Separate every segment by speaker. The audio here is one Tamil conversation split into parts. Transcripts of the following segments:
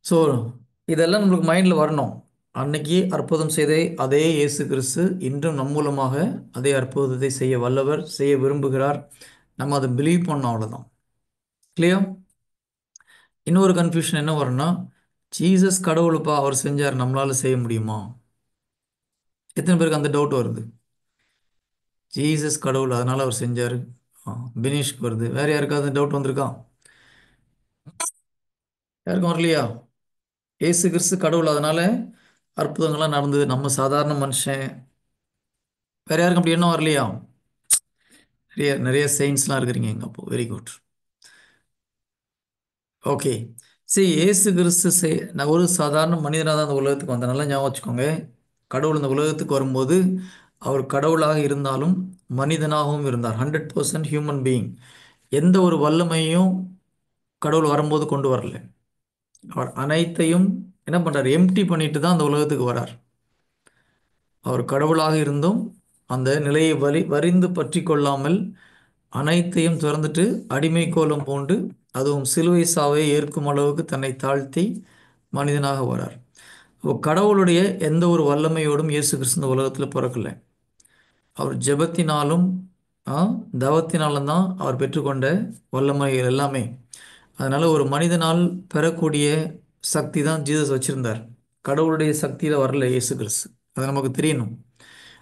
Speaker 1: ஸோ இதெல்லாம் நம்மளுக்கு மைண்டில் வரணும். அன்னைக்கு அற்புதம் செய்த அதே இயேசு கிறிஸ்து இன்றும் நம் மூலமாக அதே அற்புதத்தை செய்ய வல்லவர், செய்ய விரும்புகிறார். நம்ம அதை பிலீவ் பண்ணோம், அவ்வளோதான். கிளியர்? இன்னொரு கன்ஃபியூஷன் என்ன வரும்னா, ஜீசஸ் கடவுளுப்பா, அவர் செஞ்சார், நம்மளால செய்ய முடியுமா? எத்தனை பேருக்கு அந்த டவுட் வருது? ஜீசஸ் கடவுள், அதனால அவர் செஞ்சார். பினிஷ்க்கு வருது. வேற யாருக்காவது டவுட் வந்திருக்கா? யாருக்கும் வரலையா? இயேசு கிறிஸ்து கடவுள், அதனால அற்புதங்கள்லாம் நடந்தது, நம்ம சாதாரண மனுஷன். வேற யாருக்கும் அப்படி என்ன வரலையா? நிறைய நிறைய செயின்ஸ்லாம் இருக்கிறீங்க எங்க, அப்போ வெரி குட். ஓகே. சரி, இயேசு கிறிஸ்து நான் ஒரு சாதாரண மனிதனாக தான் அந்த உலகத்துக்கு வந்தேன். நல்லா ஞாபகம் வச்சுக்கோங்க. கடவுள் இந்த உலகத்துக்கு வரும்போது அவர் கடவுளாக இருந்தாலும் மனிதனாகவும் இருந்தார். 100% ஹியூமன் பீயிங். எந்த ஒரு வல்லமையும் கடவுள் வரும்போது கொண்டு வரல. அவர் அனைத்தையும் என்ன பண்றார்? எம்டி பண்ணிட்டு தான் அந்த உலகத்துக்கு வரார். அவர் கடவுளாக இருந்தும் அந்த நிலையை வரிந்து பற்றி கொள்ளாமல் அனைத்தையும் திறந்துட்டு அடிமை கோலம் பூண்டு, அதுவும் சிலுவை சாவை ஏற்கும் அளவுக்கு தன்னை தாழ்த்தி மனிதனாக வரார். அப்போ கடவுளுடைய எந்த ஒரு வல்லமையோடும் இயேசு கிறிஸ்து இந்த உலகத்தில் பிறக்கல. அவர் ஜெபத்தினாலும் தவத்தினாலும் தான் அவர் பெற்றுக்கொண்ட வல்லமைகள் எல்லாமே. அதனால ஒரு மனிதனால் பெறக்கூடிய சக்தி தான் ஜீசஸ் வச்சிருந்தார். கடவுளுடைய சக்தியில் வரல இயேசு கிறிஸ்து. அது நமக்கு தெரியணும்.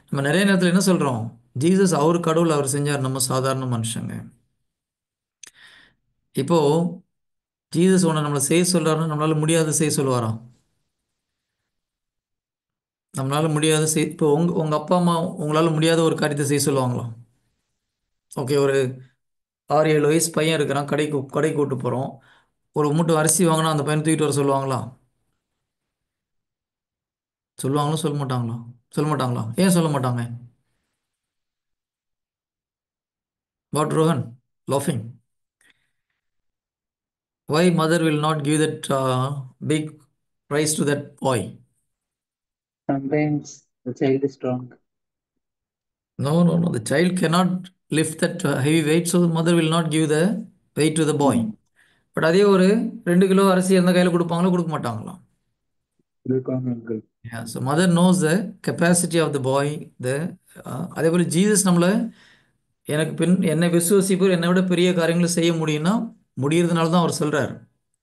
Speaker 1: நம்ம நிறைய நேரத்தில் என்ன சொல்றோம்? ஜீசஸ் அவர் கடவுள், அவர் செஞ்சார், நம்ம சாதாரண மனுஷங்க. இப்போ ஜீசஸ் ஒன்று நம்மளை செய்ய சொல்றாருன்னா நம்மளால முடியாத செய்ய சொல்லுவாராம்? நம்மளால முடியாத இப்போ உங்க அப்பா அம்மா உங்களால முடியாத ஒரு காரியத்தை செய்ய சொல்லுவாங்களா? ஓகே, ஒரு 6 7 வயசு பையன் இருக்கிறான், கடைக்கு கூட்டு போகிறோம். ஒரு மூட்டை அரிசி வாங்கினா அந்த பையனை தூக்கிட்டு வர சொல்லுவாங்களா? சொல்லுவாங்களா, சொல்ல மாட்டாங்களா? சொல்ல மாட்டாங்களா? ஏன் சொல்ல மாட்டாங்க? வாட் ரோஹன் லாஃபிங்? Why mother will not give that big prize to that boy?
Speaker 2: Sometimes the child is strong.
Speaker 1: No, no, no. The child cannot lift that heavy weight, so the mother will not give the weight to the boy.
Speaker 2: Mm.
Speaker 1: But அதே ஒரு 2 கிலோ அரிசி எந்த கையில் கொடுப்பாங்களோ, கொடுக்க மாட்டாங்களாம்.
Speaker 2: Will come and go.
Speaker 1: Yeah, so mother knows the capacity of the boy. அதே போல் ஜீசஸ் நம்மளை, எனக்கு என்னை விசுவசிப்போர் என்னை விட பெரிய காரியங்களை செய்ய முடியும்னா முடியறதுனால தான் அவர் சொல்றார்.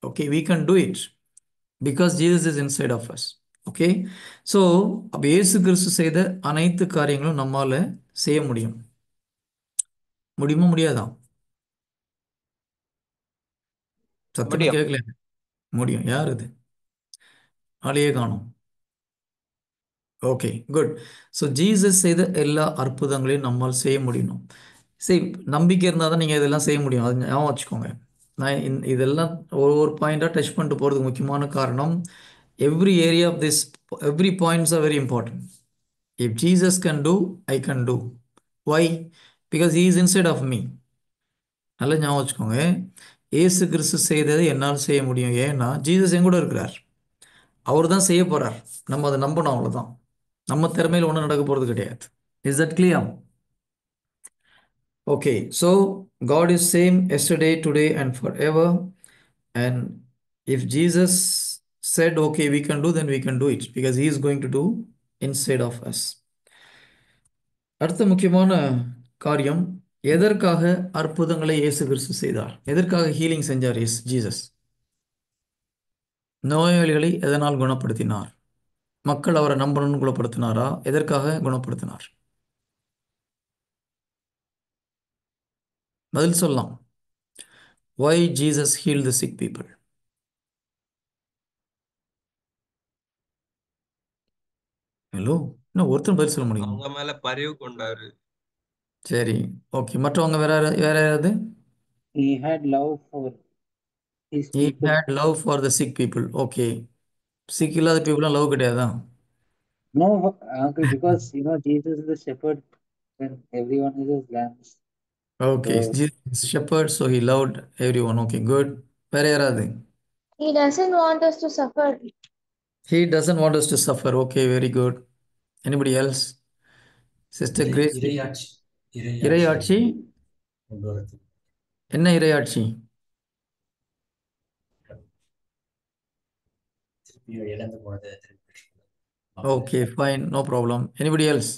Speaker 1: Okay, we can do it because Jesus is inside of us. Okay. So அப்போ இயேசு கிறிஸ்து செய்த அனைத்து காரியங்களும் நம்மால செய்ய முடியும். முடியுமா, முடியாதா? சத்தமா
Speaker 3: முடியும்.
Speaker 1: கேட்கல. முடியும். யார் இது? ஆளையே காணும். Okay, good. ஸோ ஜீசஸ் செய்த எல்லா அற்புதங்களையும் நம்மால் செய்ய முடியணும். சரி, நம்பிக்கை இருந்தால் தான் நீங்கள் இதெல்லாம் செய்ய முடியும். அது ஞாபகம் வச்சுக்கோங்க. நான் இதெல்லாம் ஒரு பாயிண்டாக டச் பண்ணிட்டு போகிறதுக்கு முக்கியமான காரணம், every area of this, every points are very important. If Jesus can do, I can do. Why? Because he is inside of me. நல்லா ஞாபகம் வச்சுக்கோங்க. ஏசு கிறிஸ்து செய்ததை என்னால் செய்ய முடியும். ஏன்னா ஜீசஸ் என் கூட இருக்கிறார். அவர் தான் செய்ய போகிறார். நம்ம அதை நம்பணும், அவ்வளோதான். நம்ம திறமையில் ஒன்றும் நடக்க போகிறது கிடையாது. Is that clear? Okay. So God is same yesterday, today and for ever. And if Jesus said okay we can do, then we can do it because he is going to do inside of us. அடுத்த முக்கியமான காரியம், எதற்காக அற்புதங்களை இயேசு கிறிஸ்து செய்தார்? எதற்காக ஹீலிங் செஞ்சார் ஜீசஸ்? நோயாளிகளை எதனால் குணப்படுத்தினார்? மக்கள் அவரை நம்பணும்னு குணப்படுத்தினாரா? எதற்காக குணப்படுத்தினார்? பதில் சொல்லலாம். Why Jesus healed the sick people? Hello, இன்னும் ஒருத்தர் பதில் சொல்ல முடியும்?
Speaker 3: அவங்க மேல பரிவு கொண்டாரு.
Speaker 1: சரி, ஓகே. மற்றவங்க வேற யாராவது?
Speaker 2: He had love for his
Speaker 1: He
Speaker 2: people.
Speaker 1: had love for the sick people. Okay. Sick இல்லாத பீப்புளாம் லவ் கிடையாதா?
Speaker 2: No, uncle, because Jesus is the shepherd and everyone is his lambs.
Speaker 1: Okay,
Speaker 2: So
Speaker 1: Jesus shepherd, so he loved every one. Okay, good. வேற யாராவது?
Speaker 4: He doesn't want us to suffer.
Speaker 1: He doesn't want us to suffer. Okay, very good. Anybody else? Sister Grace?
Speaker 5: இறையாட்சி இறையாட்சி
Speaker 1: இறையாட்சி.
Speaker 5: கொண்டு வரது.
Speaker 1: என்ன இறையாட்சி?
Speaker 5: உயிரை இழந்து போனதை திரும்பி பெற்றுக்கொள்வது.
Speaker 1: Okay fine, no problem. Anybody else?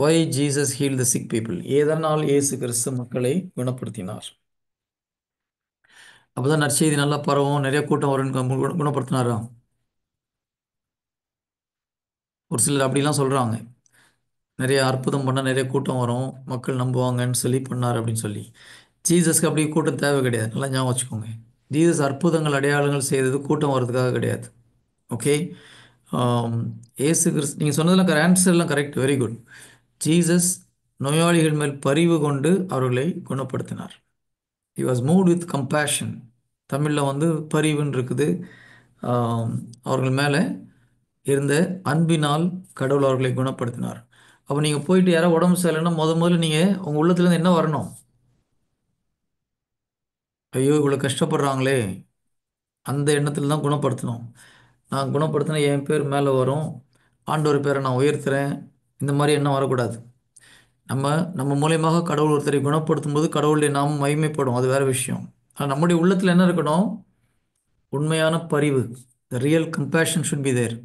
Speaker 1: Why Jesus heal the sick people? எதனால் இயேசு கிறிஸ்து மக்களை குணப்படுத்தினார்? அப்பதான் நற்செய்தி நல்லா பரவும், நிறைய கூட்டம் வரும்னு குணப்படுத்தினாரா? ஒரு சிலர் அப்படிலாம் சொல்றாங்க. நிறைய அற்புதம் பண்ணால் நிறைய கூட்டம் வரும், மக்கள் நம்புவாங்கன்னு சொல்லி பண்ணார் அப்படின்னு சொல்லி. ஜீசஸ்க்கு அப்படி கூட்டம் தேவை கிடையாது, நல்லா ஞாபகம் வச்சுக்கோங்க. ஜீசஸ் அற்புதங்கள் அடையாளங்கள் செய்தது கூட்டம் வர்றதுக்காக கிடையாது. ஓகே. ஏசு கிறிஸ்து நீங்கள் சொன்னதெல்லாம் ஆன்சர்லாம் கரெக்ட், வெரி குட். ஜீசஸ் நோயாளிகள் மேல் பரிவு கொண்டு அவர்களை குணப்படுத்தினார். he was moved with compassion. தமிழில் வந்து பரிவுன்னு இருக்குது. அவர்கள் மேலே இருந்த அன்பினால் கடவுள் அவர்களை குணப்படுத்தினார். அப்போ நீங்கள் போயிட்டு யாரோ உடம்பு சரியில்லைன்னா முதல்ல நீங்கள் உங்கள் உள்ளத்துலேருந்து என்ன வரணும்? ஐயோ இவ்வளோ கஷ்டப்படுறாங்களே, அந்த எண்ணத்தில் தான் குணப்படுத்தணும். நான் குணப்படுத்தினா என் பேர் மேலே வரும், ஆண்டவர் பேரை நான் உயர்த்துறேன், இந்த மாதிரி எண்ணம் வரக்கூடாது. நம்ம நம்ம மூலியமாக கடவுள் ஒருத்தரை குணப்படுத்தும் போது கடவுளுடைய நாமம் மகிமைப்படும், அது வேற விஷயம். ஆனால் நம்முடைய உள்ளத்தில் என்ன இருக்கணும்? உண்மையான பரிவு. The real compassion should be there.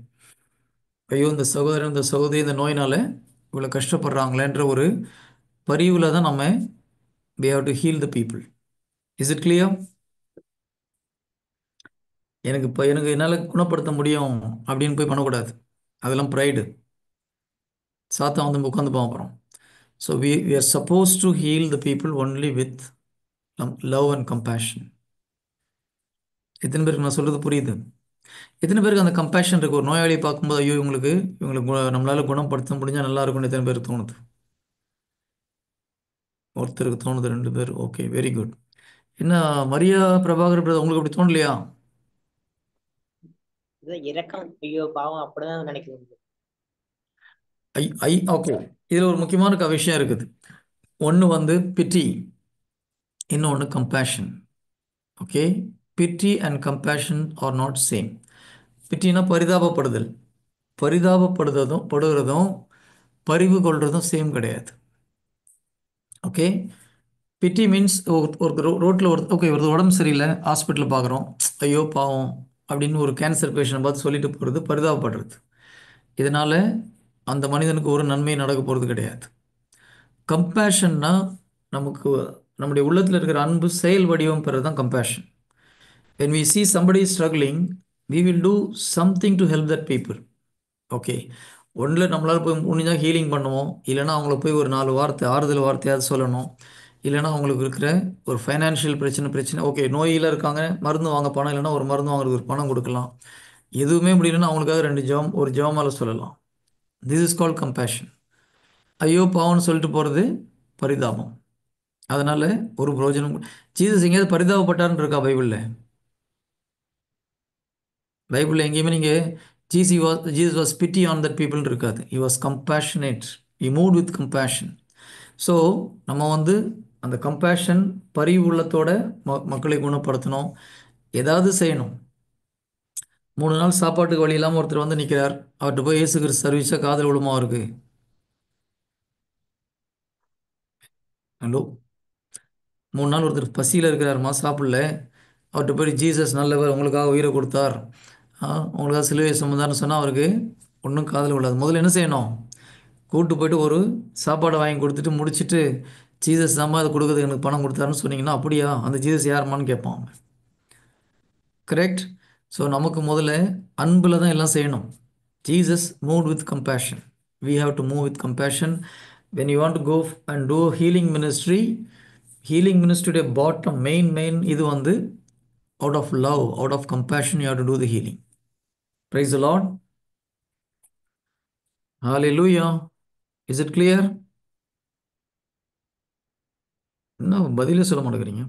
Speaker 1: ஐயோ இந்த சகோதரன் இந்த சகோதரி இந்த நோயினால இவ்வளோ கஷ்டப்படுறாங்களேன்ற ஒரு பரிவில் தான் நம்ம we have to heal the people. Is it clear? எனக்கு இப்போ எனக்கு என்னால் குணப்படுத்த முடியும் அப்படின்னு போய் பண்ணக்கூடாது, அதெல்லாம் ப்ரைடு. சாத்தா வந்து உட்காந்து பார்க்குறோம். So we are supposed to heal the people only with love and compassion. எத்தனை பேருக்கு நான் சொல்கிறது புரியுது? எத்தனை பேருக்கு அந்த கம்பேஷன் இருக்குது? ஒரு நோயாளியை பார்க்கும்போது ஐயோ இவங்களுக்கு நம்மளால் குணப்படுத்த முடிஞ்சால் நல்லா இருக்கும்னு எத்தனை பேருக்கு தோணுது? ஒருத்தருக்கு தோணுது, 2 பேர். Okay, very good. என்ன மரியா பிரபாகர் பிரதர், உங்களுக்கு அப்படி தோணலையா?
Speaker 3: இரக்கம், ஐயோ பாவம் அப்படிதான் நினைக்கிறேன்.
Speaker 1: ஓகே, இதில் ஒரு முக்கியமான விஷயம் இருக்குது. ஒன்று வந்து பிட்டி, இன்னொன்று compassion. Okay, pity and compassion are not same. பிட்டினா பரிதாபப்படுதல், படுகிறதும் பரிவு கொள்றதும் சேம் கிடையாது. ஓகே, பிட்டி மீன்ஸ் ஒரு ரோட்டில் ஒரு உடம்பு சரியில்லை, ஹாஸ்பிட்டலில் பார்க்குறோம், ஐயோ பாவம் அப்படின்னு ஒரு கேன்சர் பேஷண்ட் பார்த்து சொல்லிட்டு போகிறது பரிதாபப்படுறது. இதனால் அந்த மனிதனுக்கு ஒரு நன்மை நடக்க போகிறது கிடையாது. கம்பேஷன்னா நமக்கு நம்முடைய உள்ளத்தில் இருக்கிற அன்பு செயல் வடிவம் பெறது தான் compassion. when we see somebody struggling, we will do something to help that people. Okay, ஒன்றில் நம்மளால் போய் முடிஞ்சால் ஹீலிங் பண்ணுவோம், இல்லைனா அவங்கள போய் ஒரு 4 வார்த்தை ஆறுதல் வார்த்தையாவது சொல்லணும், இல்லைனா அவங்களுக்கு இருக்கிற ஒரு ஃபைனான்ஷியல் பிரச்சனை. ஓகே, நோயில் இருக்காங்க, மருந்து வாங்க பணம் இல்லைனா ஒரு மருந்து வாங்குறதுக்கு ஒரு பணம் கொடுக்கலாம். எதுவுமே முடியலன்னா அவங்களுக்காக 2 ஒரு ஜெபமாலை சொல்லலாம். This is called compassion. ஐயோ பாவம்னு சொல்லிட்டு போகிறது பரிதாபம். அதனால் ஒரு பிரயோஜனம். ஜீசஸ் எங்கேயாவது பரிதாபப்பட்டார்னு இருக்கா பைபிளில் எங்கேயுமே நீங்கள் Jesus was pity on that பீப்புள்னு இருக்காது. He was compassionate, he moved with compassion. So நம்ம வந்து அந்த கம்பேஷன் பரிவு உள்ளத்தோட மக்களை குணப்படுத்தணும், ஏதாவது செய்யணும். 3 நாள் சாப்பாட்டுக்கு வழி இல்லாமல் ஒருத்தர் வந்து நிற்கிறார், அவர்கிட்ட போய் இயேசு கிறிஸ்து சர்வீஸாக காதல் விழுமா இருக்கு? ஹலோ, 3 நாள் ஒருத்தர் பசியில் இருக்கிறாருமா, சாப்பிடல, அவர்கிட்ட போய் ஜீசஸ் நல்லவர், உங்களுக்காக உயிரை கொடுத்தார், உங்களுக்காக சிலுவையை சுமந்தார்னு சொன்னால் அவருக்கு ஒன்றும் காதல் விழாது. முதல்ல என்ன செய்யணும்? கூப்பிட்டு போயிட்டு ஒரு சாப்பாடை வாங்கி கொடுத்துட்டு முடிச்சுட்டு ஜீசஸ் தான் அதை கொடுக்குறதுக்கு எனக்கு பணம் கொடுத்தாருன்னு சொன்னீங்கன்னா, அப்படியா அந்த ஜீசஸ் யாருமான்னு கேட்பான். கரெக்ட். ஸோ நமக்கு முதல்ல அன்பில் தான் எல்லாம் செய்யணும். Jesus move with compassion. we have to move with compassion. when you want to go and do healing ministry bottom main இது வந்து out of love, out of compassion you have to do the healing. Praise the Lord. Hallelujah. Is it clear? என்ன பதிலே சொல்ல மாட்டேங்கிறீங்க?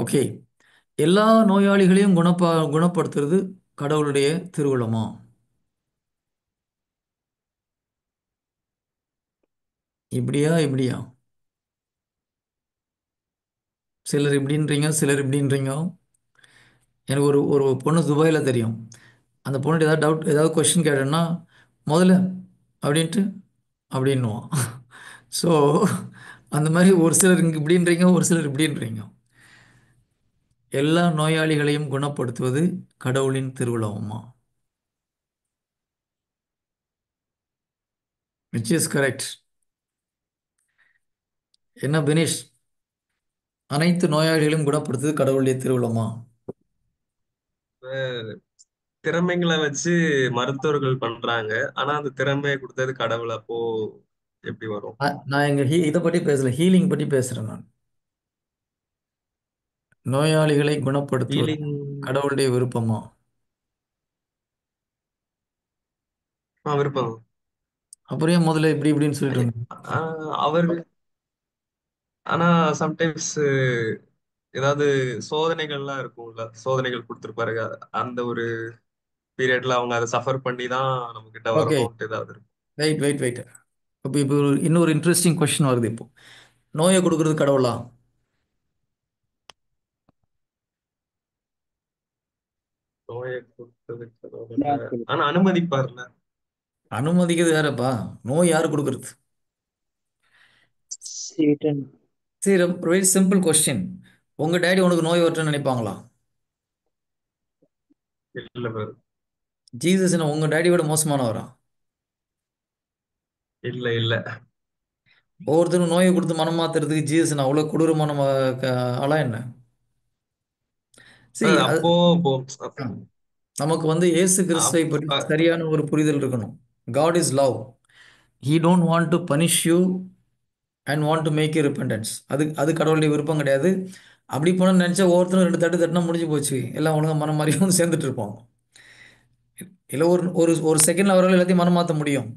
Speaker 1: ஓகே, எல்லா நோயாளிகளையும் குணப்படுத்துறது கடவுளுடைய திருவுளமா? இப்படியா? சிலர் இப்படின்றீங்க, சிலர் இப்படின்றீங்க. எனக்கு ஒரு பொண்ணு துபாயில் தெரியும். அந்த பொண்ணுட்டு ஏதாவது டவுட், ஏதாவது கொஸ்டின் கேட்டேன்னா முதல்ல அப்படின்னுவான். ஸோ அந்த மாதிரி ஒரு சிலர் இங்கே இப்படின்றீங்க, ஒரு சிலர் இப்படின்றீங்க. எல்லா நோயாளிகளையும் குணப்படுத்துவது கடவுளின் திருவிழாவுமா? Which is correct? என்ன பினிஷ்? அனைத்து நோயாளிகளையும் குணப்படுத்துவது கடவுளுடைய திருவிழாமா?
Speaker 6: அஹ் திறமைகளை வச்சு மருத்துவர்கள் பண்றாங்க. ஆனா அந்த திறமையை கொடுத்தது கடவுள். அப்போ எப்படி வரும்?
Speaker 1: நான் இங்க இதை பற்றி பேசல, ஹீலிங் பற்றி பேசுறேன் நான். நோயாளிகளை குணப்படுத்துவது
Speaker 6: ஹீலிங்.
Speaker 1: கடவுளுடைய விருப்பமா?
Speaker 6: விருப்பம்.
Speaker 1: அப்புறம் ஏன் முதல்ல இப்படி இப்படின்னு சொல்லிட்டு இருந்தீங்க?
Speaker 6: அவர் ஆனா சம்டைம்ஸ் ஏதாவது சோதனைகள்லாம் இருக்கும்ல, சோதனைகள் கொடுத்துருப்பாரு. அந்த ஒரு பீரியட்ல அவங்க அதை சஃபர் பண்ணி தான் நம்ம கிட்ட
Speaker 1: ஓகே,
Speaker 6: வரணும்ட்டு ஏதாவது இருக்கும்.
Speaker 1: Wait wait wait. இப்போ இன்னொரு இன்ட்ரெஸ்டிங் கொஸ்டின் வருது. இப்போ நோயை கொடுக்கறது கடவுளா?
Speaker 6: நோயை கொடுத்தது
Speaker 2: Yeah,
Speaker 6: கடவுள். ஆனா அனுமதிப்பார்ல.
Speaker 1: அனுமதிக்கிறது வேறப்பா. நோய் யார் கொடுக்கறது?
Speaker 2: Satan.
Speaker 1: சரி, வெரி சிம்பிள் கொஸ்டின். உங்க டேடி உனக்கு நோய் வரட்டும்னு நினைப்பாங்களா?
Speaker 6: இல்ல brother.
Speaker 1: ஜீசஸ் என்ன உங்க டேடியோட மோசமானவரா?
Speaker 6: இல்ல இல்ல.
Speaker 1: ஒவ்வொருத்தரும் நோயை கொடுத்து மனம் மாத்துறதுக்கு ஜீசஸ் என்ன அவ்வளோ கொடூரமான ஆளா என்ன? சரி, அது
Speaker 6: அப்போ இப்போ
Speaker 1: ஆ. நமக்கு வந்து இயேசு கிறிஸ்துவை பற்றி
Speaker 6: அப்ப
Speaker 1: சரியான ஒரு புரிதல் இருக்கணும். God is love. He don't want to punish you and want to make you repentance. அது கடவுளுடைய விருப்பம் கிடையாது. அப்படி போன நினைச்சா ஒவ்வொருத்தரும் ரெண்டு தட்டு தட்டினா முடிஞ்சு போச்சு, எல்லாம் ஒழுங்கா மனம் மாறி வந்து சேர்ந்துட்டு இருப்போம். இல்லை, ஒரு ஒரு ஒரு செகண்ட்ல அவரால் எல்லாத்தையும் மனம் மாற்ற முடியும்.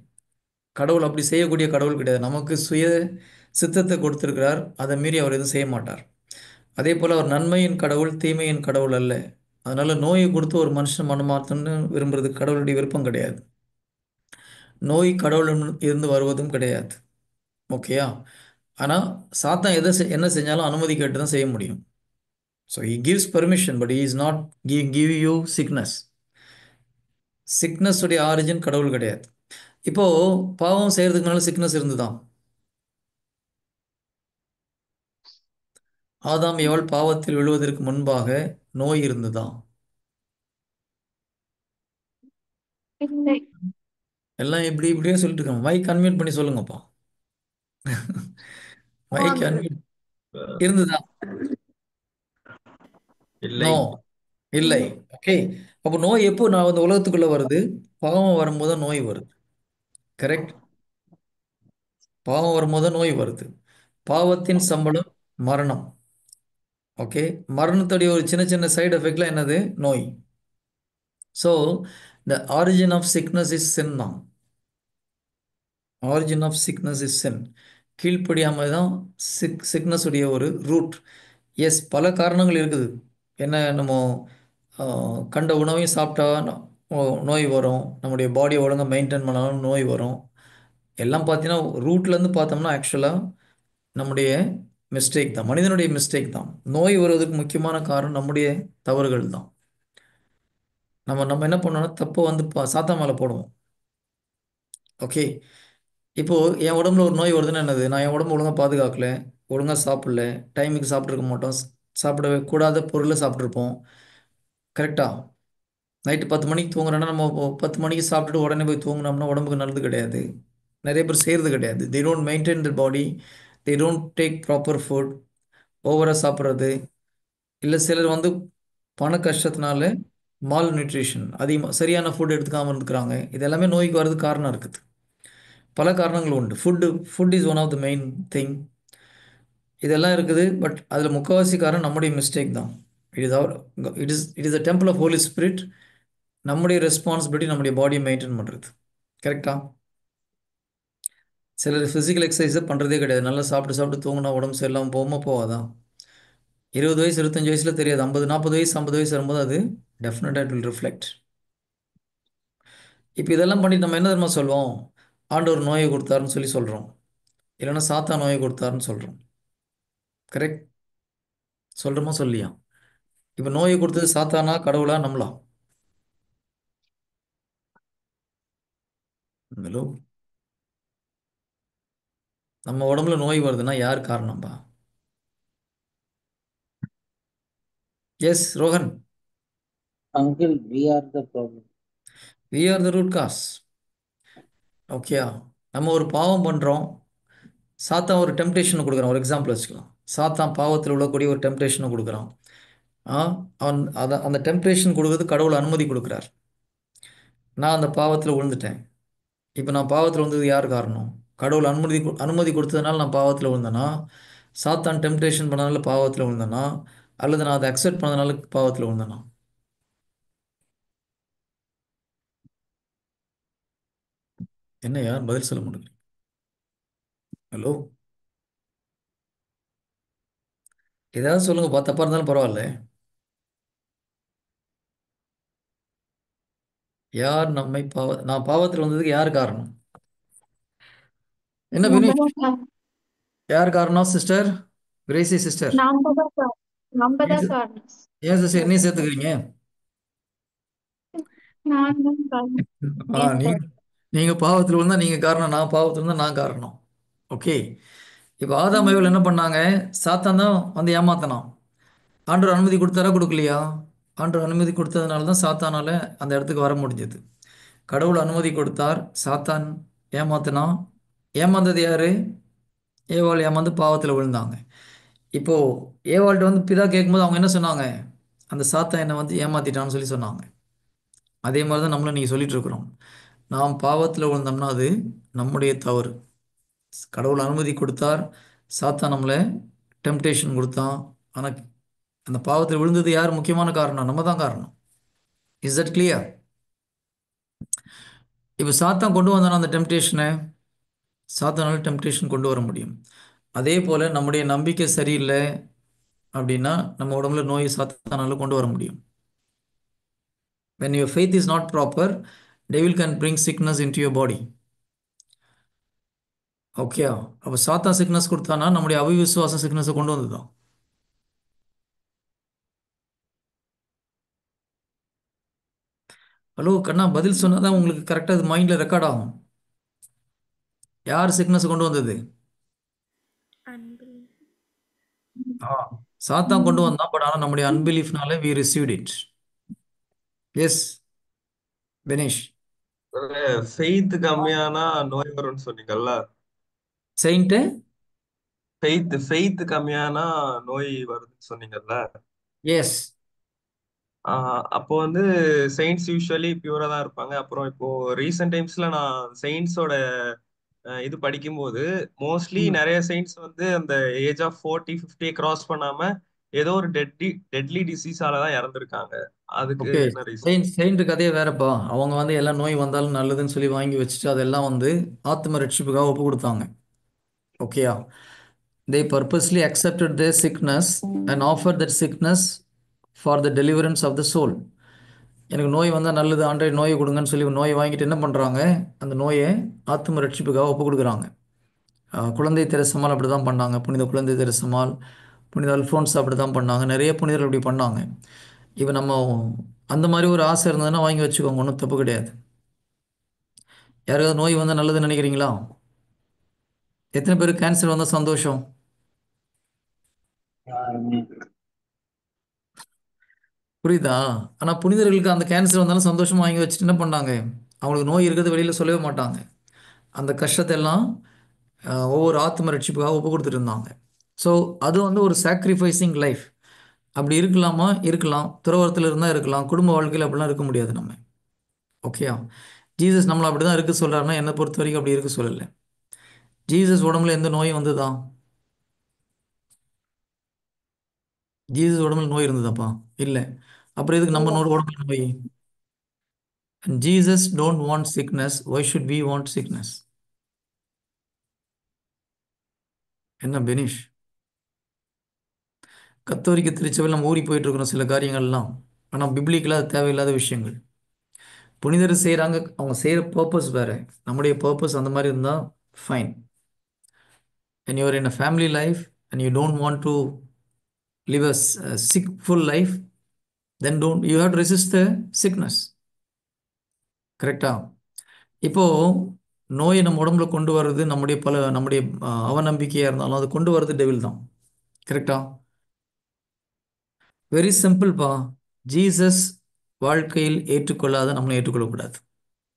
Speaker 1: கடவுள் அப்படி செய்யக்கூடிய கடவுள் கிடையாது. நமக்கு சுய சித்தத்தை கொடுத்திருக்கிறார், அதை மீறி அவர் எதுவும் செய்ய மாட்டார். அதே போல் அவர் நன்மையின் கடவுள், தீமையின் கடவுள் அல்ல. அதனால நோயை கொடுத்து ஒரு மனுஷன் மனமாற்றம்னு விரும்புறது கடவுளுடைய விருப்பம் கிடையாது. நோய் கடவுளிடம் இருந்து வருவதும் கிடையாது. ஓகேயா? ஆனால் சாத்தான் என்ன செஞ்சாலும் அனுமதி கேட்டு தான் செய்ய முடியும். So he gives permission, but he is not give you sickness. Sickness உடைய ஆரிஜின் கடவுள் கிடையாது. இப்போ பாவம் செய்யறதுக்கு முன்னால சிக்னஸ் இருந்துதான். ஆதாம் எவள் பாவத்தில் விழுவதற்கு முன்பாக நோய் இருந்துதான்.
Speaker 4: இல்லை.
Speaker 1: எல்லாம் இப்படி இப்படியே சொல்லிட்டு இருக்காங்க. மைக் அன்மியூட் பண்ணி சொல்லுங்கப்பா. மைக்
Speaker 4: ஆம்.
Speaker 1: அன்மியூட் இருந்துதான்.
Speaker 6: இல்லை.
Speaker 1: நோ, இல்லை.
Speaker 4: இல்லை.
Speaker 1: ஓகே. அப்போ நோய் எப்போ நான் இந்த உலகத்துக்குள்ள வருது? பாவம் வரும்போது தான் நோய் வருது. கரெக்ட்? பாவம் வரும்போது தான் நோய் வருது. பாவத்தின் சம்பளம் மரணம். ஓகே. மரணத்துடைய ஒரு சின்ன சின்ன சைடு எஃபெக்ட்ல என்னது? நோய். So the origin of sickness is sin தான். Origin of sickness is sin. கீழ்ப்படியாமல் தான் சிக்னஸ் உடைய ஒரு ரூட். எஸ், பல காரணங்கள் இருக்குது. என்ன, நம்ம கண்ட உணவையும் சாப்பிட்டா நோய் வரும். நம்முடைய பாடியை ஒழுங்காக மெயின்டைன் பண்ணாலும் நோய் வரும். எல்லாம் பார்த்தீங்கன்னா ரூட்லேருந்து பார்த்தோம்னா ஆக்சுவலாக நம்முடைய மிஸ்டேக் தான், மனிதனுடைய மிஸ்டேக் தான். நோய் வருவதற்கு முக்கியமான காரணம் நம்முடைய தவறுகள் தான். நம்ம நம்ம என்ன பண்ணோம்னா தப்பை வந்து சாத்தா மேலே போடுவோம். ஓகே. இப்போது என் உடம்புல ஒரு நோய் வருதுன்னு என்னது? நான் என் உடம்பு ஒழுங்காக பாதுகாக்கல, ஒழுங்காக சாப்பிடல, டைமுக்கு சாப்பிட்ருக்க மாட்டோம், சாப்பிடவே கூடாத பொருளை சாப்பிட்ருப்போம். கரெக்டா? நைட்டு 10 மணிக்கு தூங்குறோன்னா நம்ம 10 மணிக்கு சாப்பிட்டுட்டு உடனே போய் தூங்குனோம்னா உடம்புக்கு நல்லது கிடையாது. நிறைய பேர் செய்கிறது கிடையாது. they don't maintain their body, they don't take proper food. ஓவராக சாப்பிட்றது, இல்லை சிலர் வந்து பண கஷ்டத்தினால மால் நியூட்ரிஷன், அதிகமாக சரியான ஃபுட் எடுத்துக்காமல் இருந்துக்கிறாங்க. இது எல்லாமே நோய்க்கு வர்றதுக்கு காரணம் இருக்குது. பல காரணங்கள் உண்டு. Food is one of the main thing. இதெல்லாம் இருக்குது. பட் அதில் முக்கால்வாசி காரணம் நம்முடைய மிஸ்டேக் தான். It is our it is a temple of Holy Spirit. நம்முடைய ரெஸ்பான்சிபிலிட்டி நம்முடைய பாடியை மெயின்டைன் பண்ணுறது. கரெக்டா? சிலர் ஃபிசிக்கல் எக்ஸசைஸை பண்ணுறதே கிடையாது. நல்லா சாப்பிட்டு சாப்பிட்டு தூங்கினா உடம்பு சரியில்லாமல் போகாமல் போகாதான்? 20 வயசு 25 வயசில் தெரியாது. 50 40 வயசு 50 வயசு வரும்போது அது டெஃபினட்டாக இட் வில் ரிஃப்ளெக்ட். இப்போ இதெல்லாம் பண்ணிட்டு நம்ம என்ன தெரியுமா சொல்லுவோம்? ஆண்டவர் நோயை கொடுத்தாருன்னு சொல்லி சொல்கிறோம். இல்லைன்னா சாத்தா நோயை கொடுத்தாருன்னு சொல்கிறோம். கரெக்ட்? சொல்கிறோமா சொல்லியா? இப்போ நோயை கொடுத்தது சாத்தானா கடவுளா நம்மளா? ஹலோ. நம்ம உடம்புல நோய் வருதுன்னா யார் காரணம்பா? Yes Rohan,
Speaker 2: Uncle, we are the problem.
Speaker 1: We are the root cause. ஓகேயா? நம்ம ஒரு பாவம் பண்ணுறோம், சாத்தான் ஒரு டெம்டேஷனை கொடுக்குறான். ஒரு எக்ஸாம்பிள் வச்சுக்கலாம். சாத்தான் பாவத்தில் உள்ளக்கூடிய ஒரு டெம்டேஷனை கொடுக்குறான். ஆ அவன் அந்த டெம்டேஷன் கொடுக்குறது கடவுள் அனுமதி கொடுக்குறார். நான் அந்த பாவத்தில் விழுந்துட்டேன். இப்போ நான் பாவத்தில் விழுந்தது யார் காரணம்? கடவுள் அனுமதி கொடுத்ததுனால நான் பாவத்தில் விழுந்தேனா, சாத்தான் டெம்டேஷன் பண்ணனால பாவத்தில் விழுந்தேனா, அல்லது நான் அதை அக்செப்ட் பண்ணதுனால பாவத்தில் விழுந்தேனா? என்ன யார் பதில் சொல்ல மாட்டேங்கிறீங்க? ஹலோ, ஏதாவது சொல்லுங்க. தப்பா இருந்தாலும் பரவாயில்ல. யார் நம்மை நான் பாவத்தில் வந்ததுக்கு யார் காரணம்? என்ன
Speaker 4: நம்ம
Speaker 1: வினீஷ்,
Speaker 4: தான் காரணம்.
Speaker 1: யார் காரணம்? சிஸ்டர் கிரேசி சிஸ்டர்,
Speaker 4: நம்ம தான் காரணம். நம்ம
Speaker 1: ஏன்
Speaker 4: தான் காரணம்.
Speaker 1: ஏன் சிஸ்டர் என்னையும் சேர்த்துக்கிறீங்க?
Speaker 4: நான் தான் காரணம்.
Speaker 1: ஆ
Speaker 4: ஏன்
Speaker 1: நீங்க
Speaker 4: காரணம்?
Speaker 1: நீங்க பாவத்தில் விழுந்தா நீங்க காரணம், நான் பாவத்தில் இருந்தா நான் காரணம். ஓகே. இப்போ ஆதாம் ஏவாள் என்ன பண்ணாங்க? சாத்தான் தான் வந்து ஏமாத்தனான். ஆண்டவர் அனுமதி கொடுத்தாரா கொடுக்கலையா? ஆண்டவர் அனுமதி கொடுத்ததுனால தான் சாத்தானால அந்த இடத்துக்கு வர முடிஞ்சது. கடவுள் அனுமதி கொடுத்தார், சாத்தான் ஏமாத்தினான். ஏமாந்தது யாரு? ஏவாள் ஏமாந்து பாவத்தில் விழுந்தாங்க. இப்போ ஏவாள்கிட்ட வந்து பிதா கேட்கும்போது அவங்க என்ன சொன்னாங்க? அந்த சாத்தான் என்னை வந்து ஏமாத்திட்டான்னு சொல்லி சொன்னாங்க. அதே மாதிரி தான் நம்மளும் நீங்கள் சொல்லிட்டு இருக்கிறோம். நாம் பாவத்தில் விழுந்தோம்னா அது நம்முடைய தவறு. கடவுள் அனுமதி கொடுத்தார், சாத்தான் நம்மளை டெம்டேஷன் கொடுத்தான். ஆனால் அந்த பாவத்தில் விழுந்தது யார் முக்கியமான காரணம்? நம்ம தான் காரணம். Is that clear? இப்போ சாத்தான் கொண்டு வந்தானா அந்த டெம்டேஷனை? சாத்தானால டெம்டேஷன் கொண்டு வர முடியும். அதே போல் நம்முடைய நம்பிக்கை சரியில்லை அப்படின்னா நம்ம உடம்புல நோய் சாத்தானால கொண்டு வர முடியும். When your faith is not proper, devil can bring sickness into your body. Okay. அப்போ சாத்தான் சிக்னஸ் கொடுத்தானா நம்முடைய அவிவிசுவாச சிக்னஸை கொண்டு வந்துதான். ஹலோ கண்ணா, பதில் சொன்னால் தான் உங்களுக்கு கரெக்டாக அது மைண்டில் ரெக்கார்ட் ஆகும். யார் சிக்னஸ் கொண்டு வந்தது? ஆ சாத்தான் கொண்டு வந்தான். பட் ஆனால் நம்முடைய அன்பிலீஃப்னால we received it. Yes Vinesh.
Speaker 6: Faith கம்மியானா நோய் வரும்னு சொன்னீங்கல்ல.
Speaker 1: செயின்ட்டு
Speaker 6: ஃபெய்த் கம்மியானா நோய் வருதுன்னு சொன்னீங்கல்ல.
Speaker 1: எஸ்.
Speaker 6: அப்போ வந்து செயின்ட்ஸ் யூஸ்வலி பியூரா தான் இருப்பாங்க. அப்புறம் இப்போ ரீசெண்ட் டைம்ஸ்ல நான் செயின்ட்ஸோட இது படிக்கும்போது மோஸ்ட்லி நிறைய செயின்ட்ஸ் வந்து அந்த ஏஜ் ஆஃப் 40-50 கிராஸ் பண்ணாம ஏதோ ஒரு டெட்லி டிசீஸால தான் இறந்துருக்காங்க. அதுக்கு
Speaker 1: ஓகே.
Speaker 6: என்ன ரீசன்?
Speaker 1: செயின்ட் கதையே வேறப்பா. அவங்க வந்து எல்லாம் நோய் வந்தாலும் நல்லதுன்னு சொல்லி வாங்கி வச்சுட்டு அதெல்லாம் வந்து ஆத்ம ரட்சிப்புக்காக ஒப்பு கொடுத்தாங்க. ஓகேயா? They purposely accepted their sickness and offered that sickness for the deliverance of the soul. எனக்கு நோய் வந்தால் நல்லது, ஆண்டை நோயை கொடுங்கன்னு சொல்லி நோயை வாங்கிட்டு என்ன பண்ணுறாங்க? அந்த நோயை ஆத்ம ரட்சிப்புக்காக ஒப்பு கொடுக்குறாங்க. குழந்தை தெரசமால் அப்படி தான் பண்ணாங்க. புனித குழந்தை தெரசமால், புனித அல்ஃபோன்ஸ் அப்படி தான் பண்ணாங்க. நிறைய புனிதர்கள் அப்படி பண்ணாங்க. இப்போ நம்ம அந்த மாதிரி ஒரு ஆசை இருந்ததுன்னா வாங்கி வச்சுக்கோங்க, ஒன்றும் தப்பு கிடையாது. யாருக்காவது நோய் வந்தால் நல்லதுன்னு நினைக்கிறீங்களா? எத்தனை பேருக்கு கேன்சர் வந்தால் சந்தோஷம்?
Speaker 2: யாருமே
Speaker 1: புரியுதா? ஆனால் புனிதர்களுக்கு அந்த கேன்சர் வந்தாலும் சந்தோஷமாக வாங்கி வச்சுட்டு என்ன பண்ணாங்க? அவங்களுக்கு நோய் இருக்கிறது வெளியில் சொல்லவே மாட்டாங்க. அந்த கஷ்டத்தை எல்லாம் ஒவ்வொரு ஆத்ம ரட்சிப்புக்காக ஒப்பு கொடுத்துட்டு இருந்தாங்க. ஸோ அது வந்து ஒரு சாக்ரிஃபைசிங் லைஃப். அப்படி இருக்கலாமா? இருக்கலாம். துறவரத்தில் இருந்தால் இருக்கலாம். குடும்ப வாழ்க்கையில் அப்படிலாம் இருக்க முடியாது நம்ம. ஓகேயா? ஜீசஸ் நம்மளை அப்படி தான் இருக்க சொல்கிறாருன்னா என்னை பொறுத்த வரைக்கும் அப்படி இருக்க சொல்லலை. ஜீசஸ் உடம்புல எந்த நோயும் வந்துதான்? ஜீசஸ் உடம்புல நோய் இருந்ததாப்பா? இல்லை. அப்புறம் எதுக்கு நம்ம உடம்புல நோய்? Jesus don't want sickness. Why should we want sickness? என்ன பெனிஷ்? கத்தோலிக்க திருச்சபையில் நம்ம ஊறி போயிட்டு இருக்கிறோம் சில காரியங்கள்லாம். ஆனால் பிப்ளிக்கலாக அது தேவையில்லாத விஷயங்கள். புனிதர் செய்கிறாங்க, அவங்க செய்கிற பர்பஸ் வேறு. நம்முடைய பர்பஸ் அந்த மாதிரி இருந்தால் fine. when you are in a family life and you don't want to live a sick full life, then don't you have to resist the sickness. கரெக்டா? இப்போ நோயை நம்ம உடம்புல கொண்டு வர்றது நம்முடைய அவநம்பிக்கையாக இருந்தாலும் அது கொண்டு வர்றது டெவில் தான். கரெக்டா? வெரி சிம்பிள்ப்பா. ஜீசஸ் வாழ்க்கையில் ஏற்றுக்கொள்ளாத நம்மளை ஏற்றுக்கொள்ளக்கூடாது.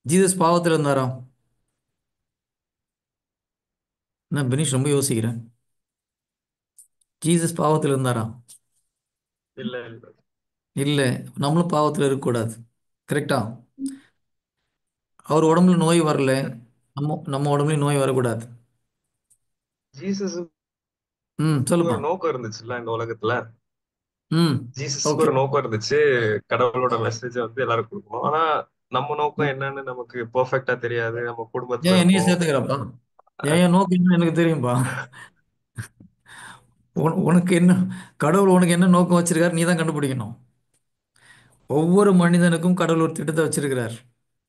Speaker 1: ஜீசஸ் பாவத்தில் இருந்தாரா? நான் பினிஷ் ரொம்ப யோசிக்கிறேன். ஜீசஸ் பாவத்தில் இருந்தாரா?
Speaker 6: இல்ல இல்ல.
Speaker 1: இல்லை. நம்மளும் பாவத்தில் இருக்கக்கூடாது. கரெக்டா? அவர் உடம்புல நோய் வரல, நம்ம நம்ம உடம்புலையும் நோய் வரக்கூடாது.
Speaker 6: ஜீசஸுக்கு
Speaker 1: சொல்லுப்பா.
Speaker 6: ஒரு நோக்கம் இருந்துச்சுல்ல இந்த உலகத்துல.
Speaker 1: ம்
Speaker 6: ஜீசஸ்க்கு
Speaker 1: ஓகே.
Speaker 6: ஒரு நோக்கம் இருந்துச்சு, கடவுளோட மெசேஜ் வந்து எல்லாரும் கொடுக்கணும். ஆனா நம்ம நோக்கம் என்னன்னு நமக்கு பெர்ஃபெக்ட்டா தெரியாது. நம்ம குடும்பத்துல
Speaker 1: ஏன் என்னையும்
Speaker 6: இருப்போம்.
Speaker 1: சேர்த்துக்கிறப்பா? ஏன் நோக்கம் என்ன எனக்கு தெரியும்பா. உனக்கு என்ன, கடவுள் உனக்கு என்ன நோக்கம் வச்சிருக்காரு நீ தான் கண்டுபிடிக்கணும். ஒவ்வொரு மனிதனுக்கும் கடவுள் ஒரு திட்டத்தை வச்சிருக்கிறார்.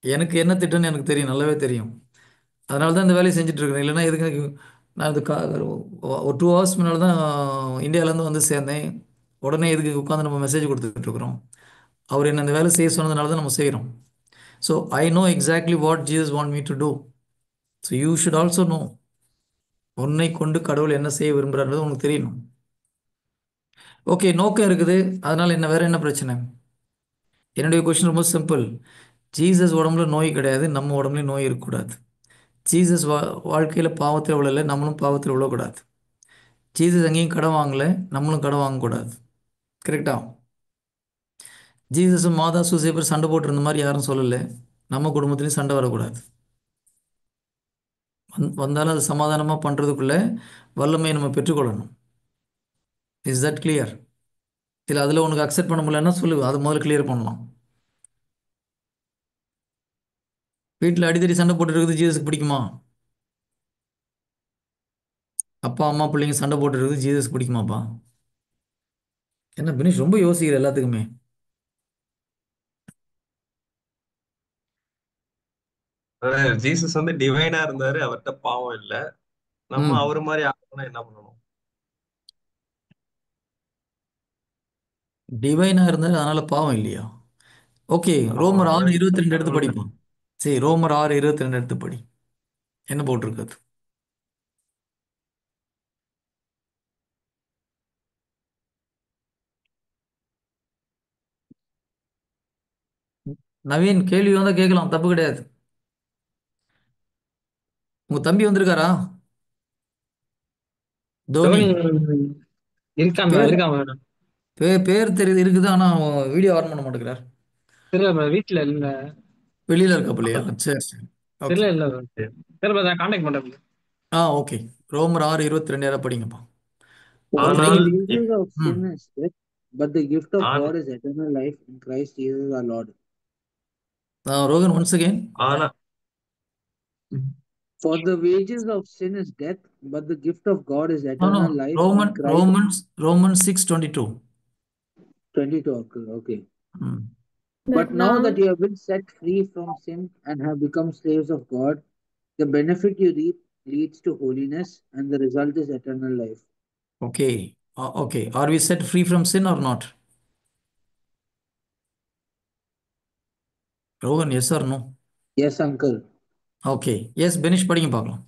Speaker 1: எனக்கு என்ன திட்டம்னு எனக்கு தெரியும், நல்லாவே தெரியும். அதனால தான் இந்த வேலையை செஞ்சுட்டு இருக்கிறேன். இல்லைன்னா எதுக்கு நான் இது ஒரு 2 ஹவர்ஸ் முன்னால் தான் இந்தியாவிலேருந்து வந்து சேர்ந்தேன். உடனே இதுக்கு உட்காந்து நம்ம மெசேஜ் கொடுத்துட்டு இருக்கிறோம். அவர் என்ன இந்த வேலை செய்ய சொன்னதுனால தான் நம்ம செய்கிறோம். So I know exactly what Jesus want me to do. So you should also know. உன்னை கொண்டு கடவுள் என்ன செய்ய விரும்புகிறான்றது உனக்கு தெரியணும். ஓகே, நோக்கம் இருக்குது. அதனால் என்ன, வேற என்ன பிரச்சனை? என்னுடைய கொஸ்டின் ரொம்ப சிம்பிள். ஜீசஸ் உடம்புல நோய் கிடையாது, நம்ம உடம்புலையும் நோய் இருக்கக்கூடாது. ஜீசஸ் வாழ்க்கையில் பாவத்தில் விழலை, நம்மளும் பாவத்தில் விழக்கூடாது. ஜீசஸ் எங்கேயும் கடன் வாங்கலை, நம்மளும் கடன் வாங்கக்கூடாது. கரெக்டா? ஜீசஸும் மாதா சூசேப்பர் சண்டை போட்டிருந்த மாதிரி யாரும் சொல்லலை. நம்ம குடும்பத்துலேயும் சண்டை வரக்கூடாது. வந்தாலும் அது சமாதானமாக பண்ணுறதுக்குள்ள வல்லமையை நம்ம பெற்றுக்கொள்ளணும். Is that clear? இல்லை அதில் உனக்கு அக்செப்ட் பண்ண முடியலன்னா சொல்லு, அதை முதல்ல கிளியர் பண்ணலாம். வீட்டில் அடிக்கடி சண்டை போட்டு இருக்குது ஜீசஸுக்கு பிடிக்குமா? அப்பா அம்மா பிள்ளைங்க சண்டை போட்டு இருக்குது ஜீசஸ் பிடிக்குமாப்பா? என்ன பினிஷ் ரொம்ப யோசிக்கிற எல்லாத்துக்குமே.
Speaker 6: அதாவது ஜீசஸ் வந்து டிவைனா இருந்தாரு, அவர்கிட்ட பாவம் இல்ல. நம்ம
Speaker 1: ம்
Speaker 6: அவரு மாதிரி ஆகணும்னா என்ன பண்ணணும்?
Speaker 1: டிவைனாக இருந்தால் அதனால் பாவம் இல்லையா? ஓகே,
Speaker 6: ஆமா,
Speaker 1: ரோமர்
Speaker 6: அவரை
Speaker 1: 6:22 எடுத்து
Speaker 6: கடவுள்.
Speaker 1: படிப்போம். சரி, ரோமர் 6:22 எடுத்து படி. என்ன போட்டிருக்குது? நவீன், கேள்வி வந்தால் கேட்கலாம், தப்பு கிடையாது. உங்கள் தம்பி வந்திருக்காரா? தோனி.
Speaker 7: தோனி இருக்காம
Speaker 1: பேர்
Speaker 7: இருக்காம
Speaker 1: பேர் தெரியுது இருக்குது, ஆனால் வீடியோ ஆன் பண்ண மாட்டேங்கிறார்.
Speaker 7: தெரியல வீட்டுல இல்ல.
Speaker 1: வெளியில் இருக்கப்பலையா? சரி சரி. ஓகே.
Speaker 7: தெரியல இல்ல தெரியல நான் கான்டாக்ட் பண்றேன்.
Speaker 1: ஓகே. ரோமர் 6:22 யாராவது படிங்கப்பா.
Speaker 2: For
Speaker 1: அப்போ
Speaker 2: the
Speaker 6: ஆனால்
Speaker 1: நீங்கள்
Speaker 2: wages of
Speaker 1: ம்
Speaker 2: sin is death, but the gift of
Speaker 6: ஆன-
Speaker 2: God is eternal life in Christ Jesus our Lord.
Speaker 1: Rohan once again.
Speaker 6: ஆனா
Speaker 2: For the wages of sin is death, but the gift of God is
Speaker 1: no no,
Speaker 2: eternal life in
Speaker 1: Roman
Speaker 2: Christ.
Speaker 1: Roman 6:22.
Speaker 2: 22. Okay.
Speaker 1: ம்
Speaker 2: But now that you have been set free from sin and have become slaves of God, the benefit you reap leads to holiness, and the result is eternal life.
Speaker 1: Okay. Okay, are we set free from sin or not? Rohan, yes or no?
Speaker 2: Yes, uncle.
Speaker 1: Okay, yes Benish படிங்க பார்க்கலாம்.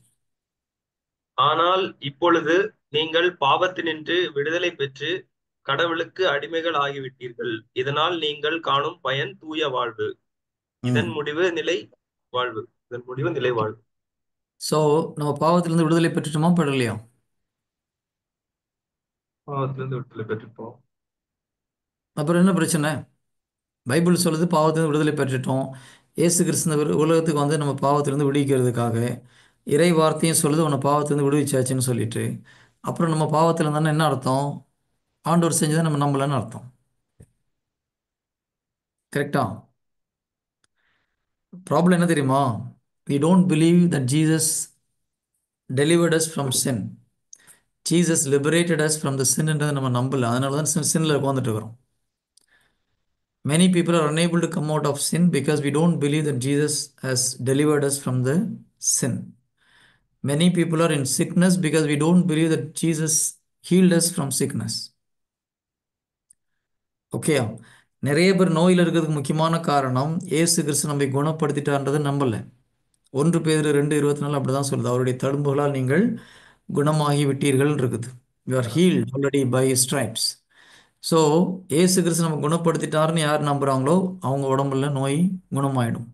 Speaker 6: ஆனால் இப்பொழுது நீங்கள் பாவத்தினின்று விடுதலை பெற்று கடவுளுக்கு அடிமைகள் ஆகிவிட்டீர்கள். இதனால் நீங்கள் காணும் பயன் தூய வாழ்வு.
Speaker 1: ம்
Speaker 6: இதன் முடிவு நிலை வாழ்வு. இதன் முடிவு நிலை வாழ்வு.
Speaker 1: ஸோ நம்ம பாவத்திலிருந்து விடுதலை பெற்றுட்டோமா, பெறலையா?
Speaker 6: பாவத்திலிருந்து விடுதலை பெற்றுப்போம்.
Speaker 1: அப்புறம் என்ன பிரச்சனை? பைபிள் சொல்லுது பாவத்திலிருந்து விடுதலை பெற்றுட்டோம். இயேசு கிறிஸ்து இந்த உலகத்துக்கு வந்து நம்ம பாவத்திலிருந்து விடுவிக்கிறதுக்காக. இறை வார்த்தையும் சொல்லுது உன்னை பாவத்திலிருந்து விடுவிச்சாச்சுன்னு சொல்லிட்டு. அப்புறம் நம்ம பாவத்தில் இருந்தானே என்ன அர்த்தம்? ஆண்டவர் செஞ்சதை நம்ம நம்பலன்னு அர்த்தம். கரெக்டா? ப்ராப்ளம் என்ன தெரியுமா? we don't believe that Jesus delivered us from sin. Jesus liberated us from the sinன்றதை நம்ம நம்பல. அதனால தான் சின்ல உட்காந்துட்டு இருக்கிறோம். Many people are unable to come out of sin because we don't believe that Jesus has delivered us from the sin. Many people are in sickness because we don't believe that Jesus healed us from sickness. Okay, நிறைய பேர் நோயில் இருக்கிறதுக்கு முக்கியமான காரணம் இயேசு கிறிஸ்து நம்மை குணப்படுத்திட்டான்றதை நம்பலை. 1 பேதுரு 2:24 அப்படிதான் சொல்லுது. அவருடைய தழும்புகளால் நீங்கள் குணமாகி விட்டீர்கள் இருக்குது. You are healed already by stripes. So Yesu Kristhu நம்ம குணப்படுத்திட்டாருன்னு யார் நம்புகிறாங்களோ அவங்க உடம்புல நோய் குணமாயிடும்.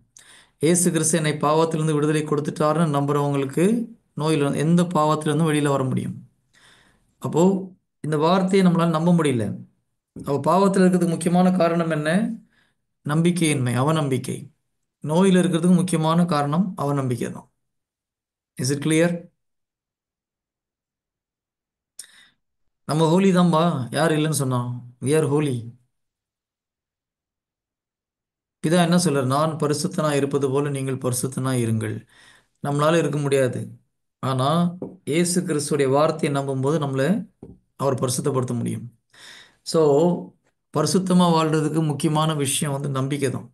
Speaker 1: ஏசு கிறிஸ்து என்னை பாவத்திலிருந்து விடுதலை கொடுத்துட்டாருன்னு நம்புகிறவங்களுக்கு நோயில் எந்த பாவத்திலிருந்தும் வெளியில் வர முடியும். அப்போது இந்த வார்த்தையை நம்மளால் நம்ப முடியல. அப்போ பாவத்தில் இருக்கிறதுக்கு முக்கியமான காரணம் என்ன? நம்பிக்கையின்மை, அவநம்பிக்கை. நோயில் இருக்கிறதுக்கு முக்கியமான காரணம் அவநம்பிக்கை தான். Is it clear? நம்ம ஹோலி தான்பா, யார் இல்லைன்னு சொன்னான்? We are holy. பிதா என்ன சொல்றார்? நான் பரிசுத்தனாக இருப்பது போல நீங்கள் பரிசுத்தனாக இருங்கள். நம்மளால இருக்க முடியாது. ஆனால் இயேசு கிறிஸ்துடைய வார்த்தையை நம்பும்போது நம்மளை அவர் பரிசுத்தப்படுத்த முடியும். ஸோ பரிசுத்தமாக வாழ்கிறதுக்கு முக்கியமான விஷயம் வந்து நம்பிக்கை தான்.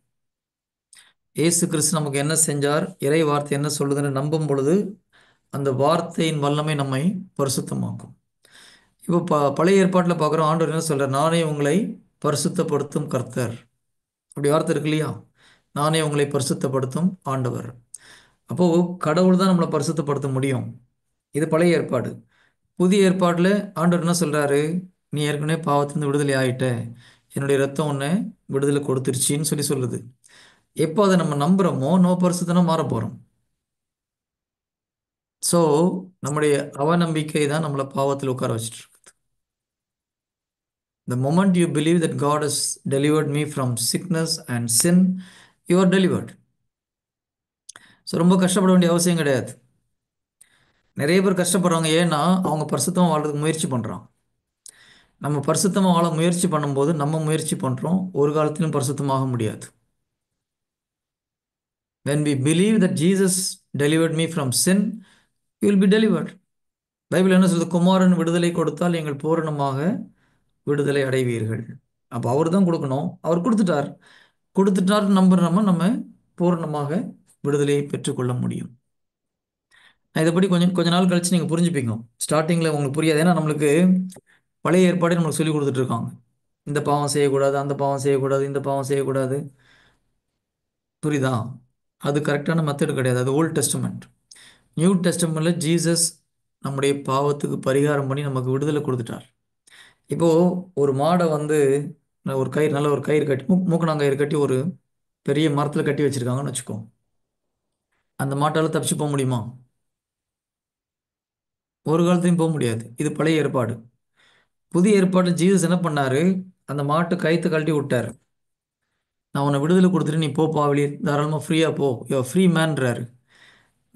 Speaker 1: இயேசு கிறிஸ்து நமக்கு என்ன செஞ்சார், இறை வார்த்தை என்ன சொல்லுதுன்னு நம்பும் பொழுது அந்த வார்த்தையின் வல்லமை நம்மை பரிசுத்தமாக்கும். இப்போ பழைய ஏற்பாட்டில் பார்க்குறோம், ஆண்டவர் என்ன சொல்கிறார்? நானே உங்களை பரிசுத்தப்படுத்தும் கர்த்தர். அப்படி வார்த்தை இருக்கு இல்லையா? நானே உங்களை பரிசுத்தப்படுத்தும் ஆண்டவர். அப்போது கடவுள் தான் நம்மளை பரிசுத்தப்படுத்த முடியும். இது பழைய ஏற்பாடு. புதிய ஏற்பாட்டில் ஆண்டவர் என்ன சொல்கிறாரு? நீ ஏற்கனவே பாவத்திலிருந்து விடுதலை ஆகிட்ட, என்னுடைய ரத்தம் உன்னை விடுதலை கொடுத்துருச்சின்னு சொல்லுது. எப்போ அதை நம்ம நம்புகிறோமோ நோ பரிசுத்தனா மாற போகிறோம். ஸோ நம்முடைய அவநம்பிக்கை தான் நம்மளை பாவத்தில் உட்கார வச்சுட்டு இருக்குது. The moment you believe that God has delivered me from sickness and sin, you are delivered. So ரொம்ப கஷ்டப்பட வேண்டிய அவசியம் கிடையாது. நிறைய பேர் கஷ்டப்படுறாங்க, ஏன்னா அவங்க பரிசுத்தமாக வாழ்றதுக்கு முயற்சி பண்ணுறாங்க. நம்ம பரிசுத்தமாக வாழ முயற்சி பண்ணும்போது நம்ம முயற்சி பண்ணுறோம், ஒரு காலத்திலும் பரிசுத்தமாக முடியாது. When we believe that Jesus delivered me from sin, you will be delivered. Bible என்ன சொல்றது? குமாரன் விடுதலை கொடுத்தால் நீங்கள் பூரணமாக விடுதலை அடைவீர்கள். அப்போ அவர் தான் கொடுக்கணும், அவர் கொடுத்துட்டார் நம்ம பூரணமாக விடுதலையை பெற்றுக்கொள்ள முடியும். நான் இதை பற்றி கொஞ்ச நாள் கழிச்சு நீங்கள் புரிஞ்சுப்பீங்க. ஸ்டார்டிங்கில் உங்களுக்கு புரியாது, ஏன்னா நம்மளுக்கு பழைய ஏற்பாடே நம்மளுக்கு சொல்லி கொடுத்துட்ருக்காங்க. இந்த பாவம் செய்யக்கூடாது, அந்த பாவம் செய்யக்கூடாது, இந்த பாவம் செய்யக்கூடாது. புரியுதா? அது கரெக்டான மெத்தட் கிடையாது. அது ஓல்ட் டெஸ்டமெண்ட். நியூ டெஸ்டமெண்ட்டில் ஜீசஸ் நம்முடைய பாவத்துக்கு பரிகாரம் பண்ணி நமக்கு விடுதலை கொடுத்துட்டார். இப்போது ஒரு மாடை வந்து ஒரு கயிறு, நல்ல ஒரு கயிறு கட்டி, மூக்கணாங்கயிறு கட்டி ஒரு பெரிய மரத்தில் கட்டி வச்சுருக்காங்கன்னு வச்சுக்கோ. அந்த மாட்டால் தப்பிச்சு போக முடியுமா? ஒரு காலத்தையும் போக முடியாது. இது பழைய ஏற்பாடு. புதிய ஏற்பாடு ஜீசஸ் என்ன பண்ணார்? அந்த மாட்டு கயிற்று கழட்டி விட்டார். நான் உன்னை விடுதலை கொடுத்துட்டு நீ போப்பா, வெளியே தாராளமாக ஃப்ரீயாக போ, யோ ஃப்ரீ மேன்றாரு.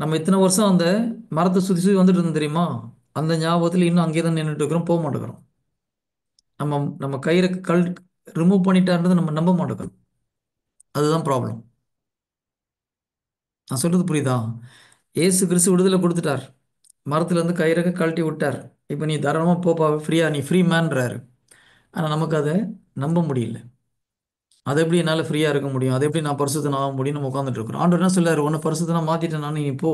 Speaker 1: நம்ம இத்தனை வருஷம் அந்த மரத்தை சுற்றி சுற்றி வந்துட்டு இருந்தோம் தெரியுமா? அந்த ஞாபகத்தில் இன்னும் அங்கேயே தான் நின்றுட்டு இருக்கிறோம், போக மாட்டேங்கிறோம். நம்ம கயிறை ரிமூவ் பண்ணிட்டான்றது நம்ம நம்ப மாட்டேங்கிறோம். அதுதான் ப்ராப்ளம். நான் சொல்கிறது புரியுதா? ஏசு கிறிஸ்து விடுதலை கொடுத்துட்டார், மரத்துலேருந்து கயிறை கழட்டி விட்டார். இப்போ நீ தாராளமாக போப்பா, ஃப்ரீயாக, நீ ஃப்ரீ மேன்றாரு. ஆனால் நமக்கு அதை நம்ப முடியல. அதை எப்படி என்னால் ஃப்ரீயாக இருக்க முடியும், அதை எப்படி நான் பரிசுத்தம் ஆக முடியும்? நம்ம உட்காந்துட்டு இருக்கிறோம். ஆண்டவர் என்ன சொல்லார்? உன்னை பரிசுத்தனா மாற்றிட்டேன் நான், நீ போ.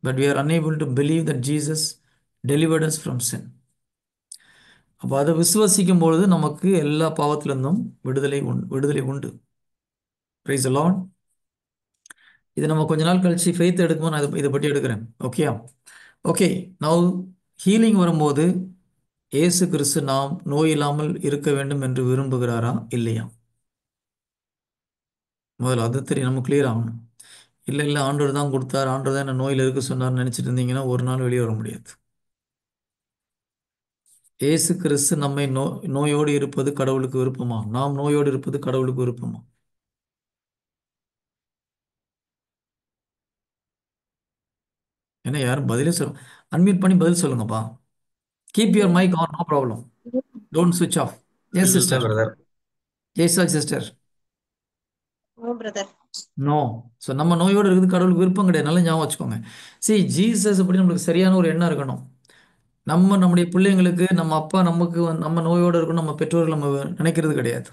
Speaker 1: But we are unable to believe that Jesus delivered us from sin. அப்போ அதை விசுவசிக்கும் பொழுது நமக்கு எல்லா பாவத்திலிருந்தும் விடுதலை உண்டு. Praise the Lord. இதை நம்ம கொஞ்ச நாள் கழிச்சு ஃபெய்த் எடுக்கும்போது நான் இதை பற்றி எடுக்கிறேன். ஓகே. நவ் ஹீலிங் வரும்போது இயேசு கிறிஸ்து நாம் நோய் இல்லாமல் இருக்க வேண்டும் என்று விரும்புகிறாரா இல்லையா? முதல்ல அது தெரியும், நம்ம கிளியர் ஆகணும். இல்லை ஆண்டவர் தான் கொடுத்தார், ஆண்டவர் தான் என்ன நோயில் இருக்க சொன்னார்னு நினச்சிட்டு இருந்தீங்கன்னா ஒரு நாள் வெளியே வர முடியாது. இயேசு கிறிஸ்து நம்மை நோயோடு இருப்பது கடவுளுக்கு விருப்பமா? நாம் நோயோடு இருப்பது கடவுளுக்கு விருப்பமா? ஏன்னா யாரும் பதிலே சொல்ல, அன்மியூட் பண்ணி பதில் சொல்லுங்கப்பா. Keep your mic on, no problem, don't ஸ்விட்ச் ஆஃப். எஸ்
Speaker 6: இல்ல
Speaker 1: sister.
Speaker 6: Brother.
Speaker 1: Yes sister.
Speaker 3: Oh brother.
Speaker 1: No. So நம்ம நோயோடு இருக்குது கடவுளுக்கு விருப்பம் கிடையாது. நல்லா ஞாபகம் வச்சுக்கோங்க. ஜீசஸ் அப்படி நம்மளுக்கு சரியான ஒரு எண்ணம் இருக்கணும். நம்முடைய பிள்ளைங்களுக்கு நம்ம அப்பா நமக்கு நம்ம நோயோடு இருக்கணும் நம்ம பெற்றோர்கள் நம்ம நினைக்கிறது கிடையாது.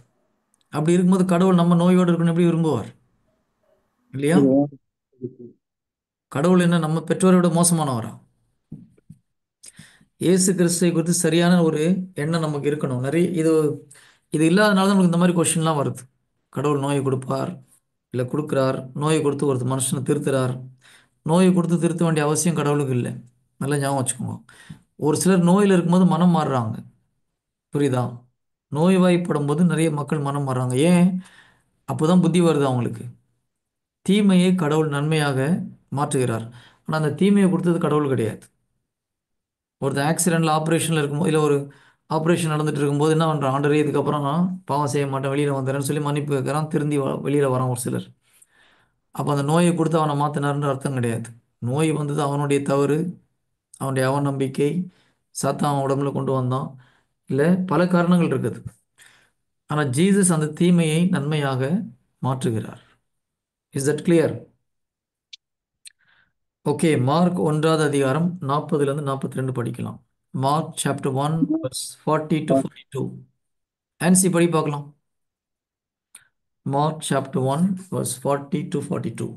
Speaker 1: அப்படி இருக்கும்போது கடவுள் நம்ம நோயோடு இருக்கணும் எப்படி விரும்புவார்? இல்லையா? கடவுள் என்ன நம்ம பெற்றோரை விட மோசமானவரா? இயேசு கிறிஸ்துவை குறித்து சரியான ஒரு எண்ணம் நமக்கு இருக்கணும். நிறைய இது இல்லாதனால தான் நமக்கு இந்த மாதிரி கொஸ்டின்லாம் வருது. கடவுள் நோயை கொடுப்பார், இல்லை கொடுக்குறார், நோயை கொடுத்து ஒருத்தர் மனுஷனை திருத்துறார். நோயை கொடுத்து திருத்த வேண்டிய அவசியம் கடவுளுக்கு இல்லை. நல்லா ஞாபகம் வச்சுக்கோங்க. ஒரு சிலர் நோயில் இருக்கும்போது மனம் மாறுறாங்க. புரியுதா? நோய்வாய்ப்படும் போது நிறைய மக்கள் மனம் மாறுறாங்க. ஏன்? அப்போதான் புத்தி வருது அவங்களுக்கு. தீமையை கடவுள் நன்மையாக மாற்றுகிறார். ஆனால் அந்த தீமையை கொடுத்தது கடவுள் கிடையாது. ஒருத்தன் ஆக்சிடென்ட்ல ஆப்ரேஷனில் இருக்கும்போது, இல்லை ஒரு ஆப்ரேஷன் நடந்துட்டு இருக்கும்போது என்ன பண்ணுறான்? ஆண்டரே இதுக்கப்புறம் நான் பாவம் செய்ய மாட்டேன், வெளியில் வந்துடுறேன்னு சொல்லி மன்னிப்பு கேட்குறான். திருந்தி வெளியில் வரான் ஒரு சிலர். அப்போ அந்த நோயை கொடுத்து அவனை மாற்றினார்ன்ற அர்த்தம் கிடையாது. நோய் வந்தது அவனுடைய தவறு, அவனுடைய அவநம்பிக்கை, சாத்தான் அவன் உடம்புல கொண்டு வந்தான். இல்லை, பல காரணங்கள் இருக்குது. ஆனால் ஜீசஸ் அந்த தீமையை நன்மையாக மாற்றுகிறார். Is that clear? Okay, mark 1 அதிகாரம் 40 படிக்கலாம். Mark chapter 1 40 to 42. ஆன்சி படி பார்க்கலாம். Mark chapter 1 40 to 42.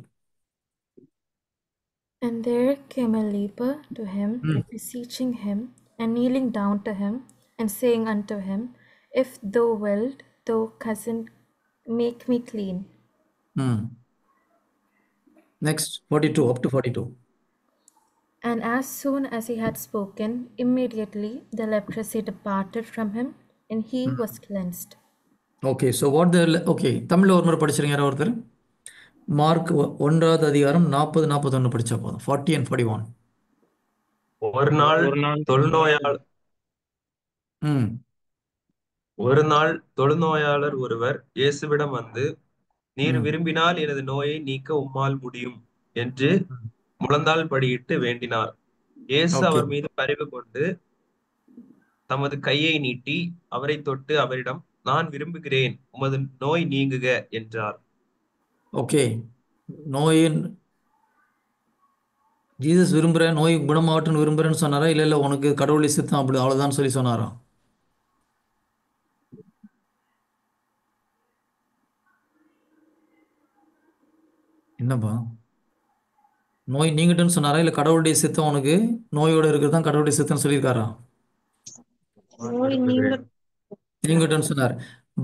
Speaker 8: And there came a leper to him,
Speaker 1: ம்
Speaker 8: beseeching him, and kneeling down to him, and saying unto him, If thou wilt, thou cousin, make me clean.
Speaker 1: ம் next 42 up to 42.
Speaker 8: And as soon as he had spoken, immediately the leprosy departed from him, and he was cleansed.
Speaker 1: Okay, so okay, தமிழில் ஒரு முறை படிச்சிருங்க யாரோ ஒருத்தர். மார்க் 1 அதிகாரம் 40 41 படித்தா போதும். 40 and 41.
Speaker 6: ஒரு நாள்
Speaker 7: ஒரு நாள்
Speaker 6: தொழுநோயாளர்
Speaker 1: ம்
Speaker 6: ஒரு நாள் தொழுநோயாளர் ஒருவர் இயேசுவிடம் வந்து, நீர்
Speaker 1: ம்
Speaker 6: விரும்பினால் எனது நோயை நீக்க உம்மால் முடியும் என்று முழந்தாள் படியிட்டு வேண்டினார். இயேசு
Speaker 1: ஓகே
Speaker 6: அவர் மீது பரிவு கொண்டு தமது கையை நீட்டி அவரை தொட்டு அவரிடம், நான் விரும்புகிறேன், உமது நோய் நீங்குக என்றார்.
Speaker 1: ஓகே, நோயின் ஜீசஸ் விரும்புகிறேன், நோய் குணமாகட்டும்னு விரும்புகிறேன்னு சொன்னாரா? இல்லை இல்லை உனக்கு கடவுளை சித்தம் அப்படி அவ்வளோதான் சொல்லி சொன்னாரா? என்னப்பா, நோய் நீங்கட்டும்னு சொன்னாரா? இல்லை கடவுளுடைய சித்தம் உனக்கு நோயோடு இருக்கிறது தான் கடவுளுடைய சித்தம்னு சொல்லியிருக்காரா?
Speaker 3: நோய் நீங்க
Speaker 1: நீங்கட்டும்னு சொன்னார்.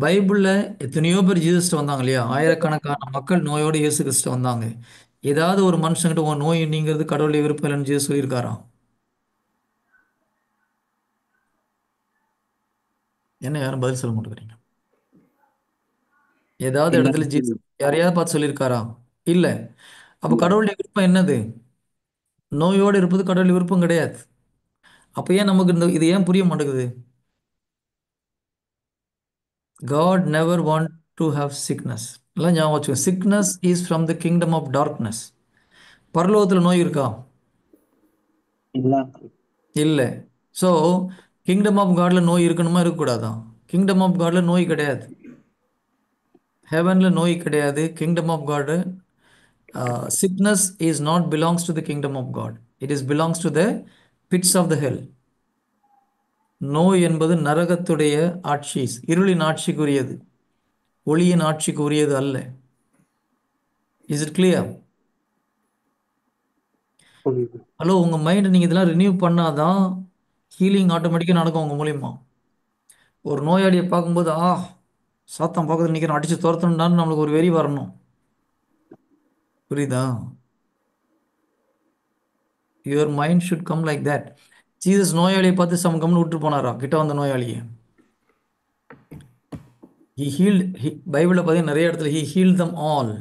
Speaker 1: பைபிளில் எத்தனையோ பேர் ஜீசஸ்ட்டு வந்தாங்க இல்லையா? ஆயிரக்கணக்கான மக்கள் நோயோடு இயேசு கிறிஸ்து வந்தாங்க. ஏதாவது ஒரு மனுஷங்கிட்ட உன் நோய் நீங்கிறது கடவுளுடைய விருப்பம் இல்லைன்னு ஜீசஸ் சொல்லியிருக்காரா? என்ன யாரும் பதில் சொல்ல மாட்டேங்கிறீங்க? ஏதாவது
Speaker 2: இல்ல
Speaker 1: இடத்துல ஜீசஸ் யாரையாவது பார்த்து சொல்லியிருக்காரா? இல்லை. அப்போ கடவுளுடைய விருப்பம் என்னது? நோயோடு இருப்பது கடவுளுடைய விருப்பம் கிடையாது. அப்போ ஏன் நமக்கு இது ஏன் புரிய மாட்டேங்குது? God never want to have sickness. எல்லாம் ஞாபகம் வச்சுக்கோ. Sickness is from the kingdom of darkness. பரலோகத்தில் நோய் இருக்கா?
Speaker 2: இல்ல
Speaker 1: இல்லை. ஸோ கிங்டம் ஆஃப் காடில் நோய் இருக்கணுமா இருக்கக்கூடாதா? கிங்டம் ஆஃப் காடில் நோய் கிடையாது. ஹெவனில் நோய் கிடையாது. Kingdom of God sickness is not belongs to the kingdom of God. It is belongs to the pits of the hell. நோய் என்பது நரகத்துடைய ஆட்சி, இருளின் ஆட்சிக்குரியது, ஒளியின் ஆட்சிக்குரியது அல்ல. Is it clear?
Speaker 2: புரியுது.
Speaker 1: ஹலோ, உங்கள் மைண்டை நீங்கள் இதெல்லாம் ரினியூ பண்ணாதான் ஹீலிங் ஆட்டோமேட்டிக்காக நடக்கும் உங்கள் மூலியமா. ஒரு நோயாளியை பார்க்கும்போது சாத்தான் பக்கத்தில் நிற்கிறோம், அடித்து துரத்தணும்டான்னு நம்மளுக்கு ஒரு வெறி வரணும். புரியுதா? Your mind should come like that. Jesus நோயாளியை பார்த்து சமகம்னு விட்டு போனாரா கிட்ட வந்த நோயாளியை? பைபிளில் பார்த்தீங்கன்னா நிறைய இடத்துல ஹீ ஹீல் தம் ஆல்,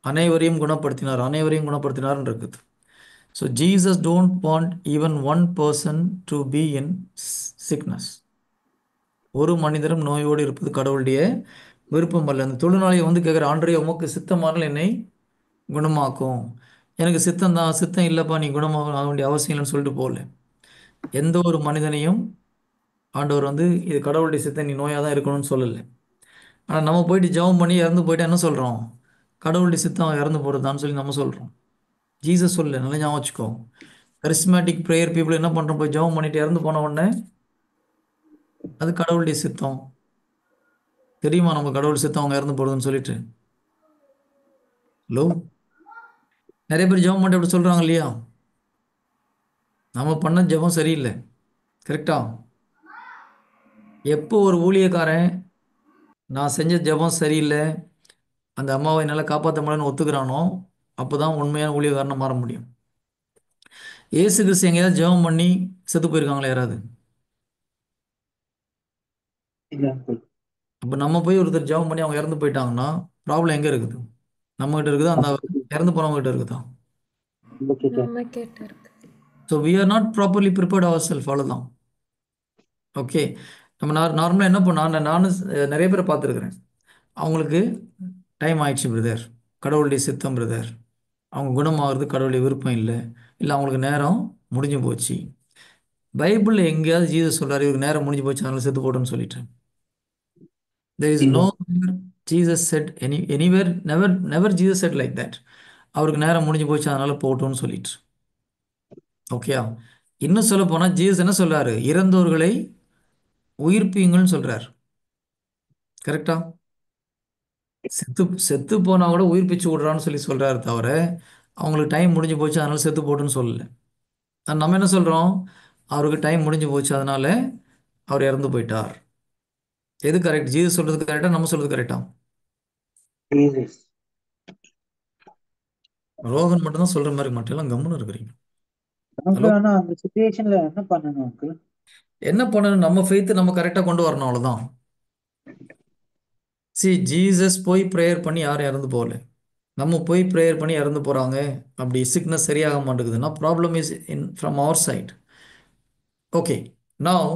Speaker 1: அனைவரையும் குணப்படுத்தினார், அனைவரையும் குணப்படுத்தினார்னு இருக்குது. So Jesus don't want even one person to be in sickness. ஒரு மனிதரும் நோயோடு இருப்பது கடவுளுடைய விருப்பம் அல்ல. அந்த தொழுநோயை வந்து கேட்குற, ஆண்டரே உமக்கு சித்தமானால் என்னை குணமாக்கும். எனக்கு சித்தம் தான், சித்தம் இல்லைப்பா நீ குணமாக ஆக வேண்டிய அவசியம் இல்லைன்னு சொல்லிட்டு போகல. எந்த ஒரு மனிதனையும் ஆண்டவர் வந்து இது கடவுளுடைய சித்தம், நீ நோயாக தான் இருக்கணும்னு சொல்லலை. ஆனால் நம்ம போயிட்டு ஜெபம் பண்ணி இறந்து போயிட்டு என்ன சொல்கிறோம்? கடவுளுடைய சித்தம் இறந்து போகிறதான்னு சொல்லி நம்ம சொல்கிறோம். ஜீசஸ் சொல்ல, நல்லா ஞாபகம் வச்சுக்கோ. கரிஸ்மேட்டிக் ப்ரேயர் பீப்புள் என்ன பண்ணுறோம்? போய் ஜெபம் பண்ணிட்டு இறந்து போன உடனே அது கடவுளுடைய சித்தம். தெரியுமா நம்ம கடவுள் சித்தம் அவங்க இறந்து போகிறதுன்னு சொல்லிட்டு? ஹலோ, நிறைய பேர் ஜெபம் பண்ணிட்டு அப்படி சொல்கிறாங்க இல்லையா? நம்ம பண்ண ஜெபம் சரியில்லை. கரெக்டா? எப்போ ஒரு ஊழியக்காரன் நான் செஞ்ச ஜெபம் சரியில்லை, அந்த அம்மாவை என்னால் காப்பாற்ற முடியலன்னு ஒத்துக்கிறானோ அப்போ தான் உண்மையான ஊழியக்காரனை மாற முடியும். ஏசு கிறிஸ்து எங்கேயாவது ஜெபம் பண்ணி செத்து போயிருக்காங்களா யாராவது?
Speaker 2: இல்ல அங்கிள்.
Speaker 1: அப்போ நம்ம போய் ஒருத்தர் ஜெபம் பண்ணி அவங்க இறந்து போயிட்டாங்கன்னா ப்ராப்ளம் எங்கே இருக்குது? நம்மகிட்ட இருக்குதா அந்த இறந்து போனவங்க கிட்ட இருக்குதா?
Speaker 2: நம்ம கிட்ட.
Speaker 8: நம்ம கிட்ட இருக்கு.
Speaker 1: So we are not properly prepared our self, அவ்வளோதான். ஓகே, நம்ம நார்மலாக என்ன பண்ணோம், நானும் நிறைய பேரை பார்த்துருக்குறேன். அவங்களுக்கு டைம் ஆயிடுச்சு பிரதர், கடவுளுடைய சித்தம் பிரதர், அவங்க குணமாகிறது கடவுளுடைய விருப்பம் இல்லை, இல்லை அவங்களுக்கு நேரம் முடிஞ்சு போச்சு. பைபிளில் எங்கேயாவது ஜீசஸ் சொல்றாரு இவருக்கு நேரம் முடிஞ்சு போச்சு அதனால செத்து போட்டோன்னு சொல்லிட்டேன். There is
Speaker 2: இல்ல.
Speaker 1: no Jesus said anywhere, never Jesus said like that. அவருக்கு நேரம் முடிஞ்சு போச்சு அதனால போட்டோம்னு சொல்லிட்டு. ஓகேயா? இன்னும் சொல்ல போனா ஜீசஸ் என்ன சொல்றாரு? இறந்தோர்களை உயிர்ப்பிங்கள்னு சொல்றாரு. கரெக்டா? செத்து செத்து போனா கூட உயிர்ப்பிச்சு விடுறான்னு சொல்லி சொல்றாரு தவிர அவங்களுக்கு டைம் முடிஞ்சு போச்சு அதனால செத்து போட்டுன்னு சொல்லல. நம்ம என்ன சொல்றோம்? அவருக்கு டைம் முடிஞ்சு போச்சு அதனால அவர் இறந்து போயிட்டார். எது கரெக்ட்? ஜீசஸ் சொல்றது கரெக்டா, நம்ம சொல்றது கரெக்டா?
Speaker 2: ஜீசஸ்.
Speaker 1: ரோகன் மட்டும் தான் சொல்ற மாதிரி, மட்டும் எல்லாம் கம்முன்னு இருக்கிறீங்க.
Speaker 2: அங்கிள்,
Speaker 1: ஹலோ,
Speaker 2: ஆனா அந்த சுச்சுவேஷன்ல என்ன பண்ணணும் அங்கிள்?
Speaker 1: என்ன பண்ணணும்? நம்ம ஃபெய்த் நம்ம கரெக்டாக கொண்டு வரணும், அவ்வளோதான். ஜீசஸ் போய் ப்ரேயர் பண்ணி யாரும் இறந்து போகல. நம்ம போய் ப்ரேயர் பண்ணி இறந்து போகிறாங்க. அப்படி சிக்னஸ் சரியாக மாட்டேங்குதுன்னா problem is in from our side. Okay, now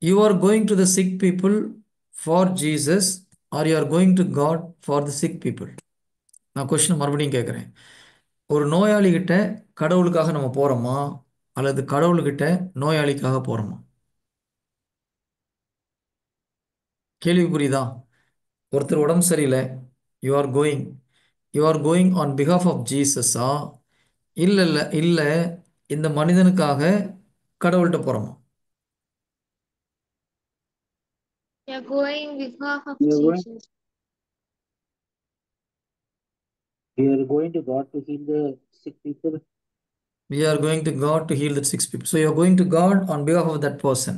Speaker 1: you are going to the sick people for Jesus or you are going to God for the sick people? நான் கொஸ்டின் மறுபடியும் கேட்குறேன். ஒரு நோயாளிகிட்ட கடவுளுக்காக நம்ம போகிறோமா அல்லது கடவுள்கிட்ட நோயாளிக்காக போகிறோமா? கேள்வி புரியுதா? ஒருத்தர் உடம்பு சரியில்லை, you are going on behalf of ஜீசஸா இல்லை இல்லை இல்லை இந்த மனிதனுக்காக கடவுள்கிட்ட போகிறோமா?
Speaker 3: We are going behalf of
Speaker 2: We are going,
Speaker 3: Jesus.
Speaker 2: we are going to God to heal the sick people.
Speaker 1: We are going to God to heal the sick people. So you are going to God on behalf of that person.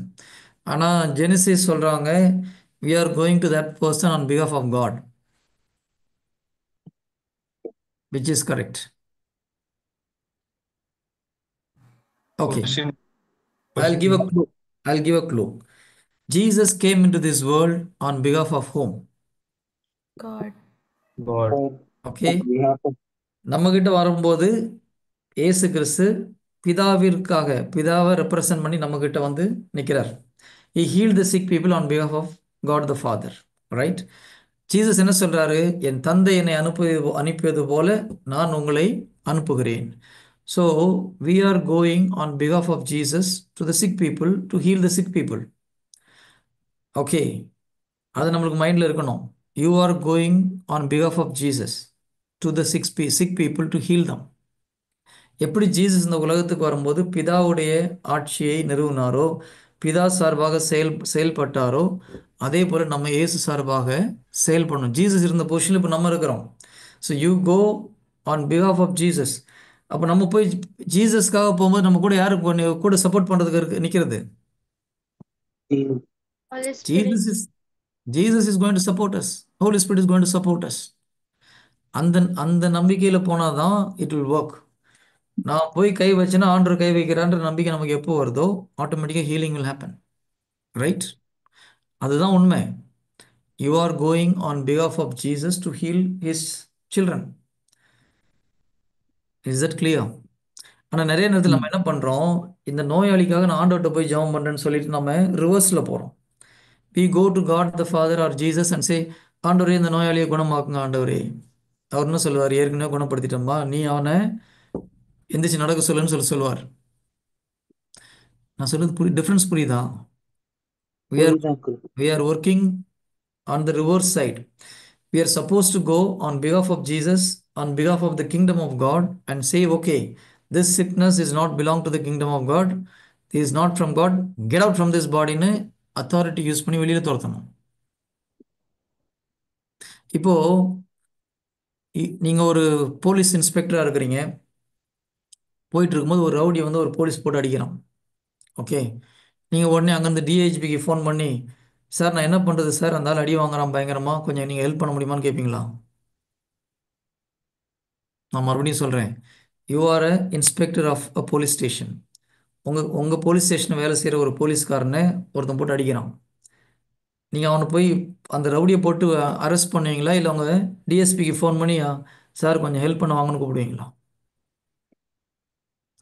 Speaker 1: ஆனால் ஜெனிசிஸ் சொல்கிறாங்க we are going to that person on behalf of God, which is correct. Okay,
Speaker 6: Question.
Speaker 1: I'll give a clue. I'll give a clue. Jesus came into this world on behalf of whom?
Speaker 8: God.
Speaker 6: God.
Speaker 1: Okay,
Speaker 2: We have to.
Speaker 1: நம்மகிட்ட வரும்போது இயேசு கிறிஸ்து பிதாவை ரெப்ரசன்ட் பண்ணி நம்மகிட்ட வந்து நிற்கிறார். He healed the sick people on behalf of God the Father, right? Jesus என்ன சொல்றாரு? என் தந்தை என்னை அனுப்பியது போல நான் உங்களை அனுப்புகிறேன். So we are going on behalf of Jesus to the sick people to heal the sick people. Okay, அது நம்மளுக்கு மைண்டில் இருக்கணும். You are going on behalf of Jesus to the sick people to heal them. எப்படி ஜீசஸ் இந்த உலகத்துக்கு வரும்போது பிதாவுடைய ஆட்சியை நிறுவினாரோ, பிதா சார்பாக செயல்பட்டாரோ, அதே போல் நம்ம இயேசு சார்பாக செயல்படணும். ஜீசஸ் இருந்த பொசிஷனில் இப்போ நம்ம இருக்கிறோம். So you go on behalf of Jesus. அப்போ நம்ம போய் ஜீசஸ்க்காக போகும்போது நம்ம கூட யாரு கூட சப்போர்ட் பண்ணுறதுக்கு நிற்கிறது?
Speaker 2: Jesus.
Speaker 3: Holy Spirit.
Speaker 1: Jesus is going to support us. Holy Spirit is going to support us. அந்த அந்த நம்பிக்கையில் போனால் தான் இட் வில் ஒர்க். நான் போய் கை வச்சேன்னா ஆண்டவர் கை வைக்கிறான்ற நம்பிக்கை நமக்கு எப்போ வருதோ ஆட்டோமேட்டிக்காக ஹீலிங் வில் ஹேப்பன், ரைட்? அதுதான் உண்மை. You are going on behalf of Jesus to heal his children. Is that clear? ஆனால் நிறைய நேரத்தில் நம்ம என்ன பண்ணுறோம், இந்த நோயாளிக்காக நான் ஆண்டவர்கிட்ட போய் ஜெபம் பண்ணுறேன்னு சொல்லிட்டு நம்ம ரிவர்ஸில் போகிறோம். We go to God the Father or Jesus and say, ஆண்டவரே இந்த நோயாளியை குணமாக்குங்க ஆண்டவரே. அவர் என்ன சொல்லுவார்? ஏற்கனவே குணப்படுத்திட்டோம்பா, நீ அவனை எந்திரிச்சு நடக்க சொல்லுன்னு சொல்லுவார். நான் சொல்றது டிஃப்ரென்ஸ் புரியுதா? we are
Speaker 2: புரியுது uncle.
Speaker 1: we are working on the reverse side. We are supposed to go on behalf of Jesus, on behalf of the kingdom of God and say, okay, this sickness is not belong to the kingdom of God, this is not from God, get out from this body ன்னு அத்தாரிட்டி யூஸ் பண்ணி வெளியில துரத்தணும். இப்போ நீங்க ஒரு போலீஸ் இன்ஸ்பெக்டரா இருக்கிறீங்க, போயிட்டு இருக்கும்போது ஒரு ரவுடி வந்து ஒரு போலீஸ் போட்டு அடிக்கிறான். ஓகே, நீங்கள் உடனே அங்கேருந்து டிஐஜிபிக்கு ஃபோன் பண்ணி, சார் நான் என்ன பண்ணுறது சார், அந்த ஆள் அடி வாங்குறான் பயங்கரமாக, கொஞ்சம் நீங்கள் ஹெல்ப் பண்ண முடியுமான்னு கேட்பீங்களா? நான் மறுபடியும் சொல்கிறேன், you are a inspector of a police station. உங்கள் போலீஸ் ஸ்டேஷனில் வேலை செய்கிற ஒரு போலீஸ்காரனை ஒருத்தன் போட்டு அடிக்கிறான். நீங்கள் அவனை போய் அந்த ரவுடியை போட்டு அரெஸ்ட் பண்ணுவீங்களா, இல்லை அவங்க டிஎஸ்பிக்கு ஃபோன் பண்ணி சார் கொஞ்சம் ஹெல்ப் பண்ண வாங்கன்னு கூப்பிடுவீங்களா?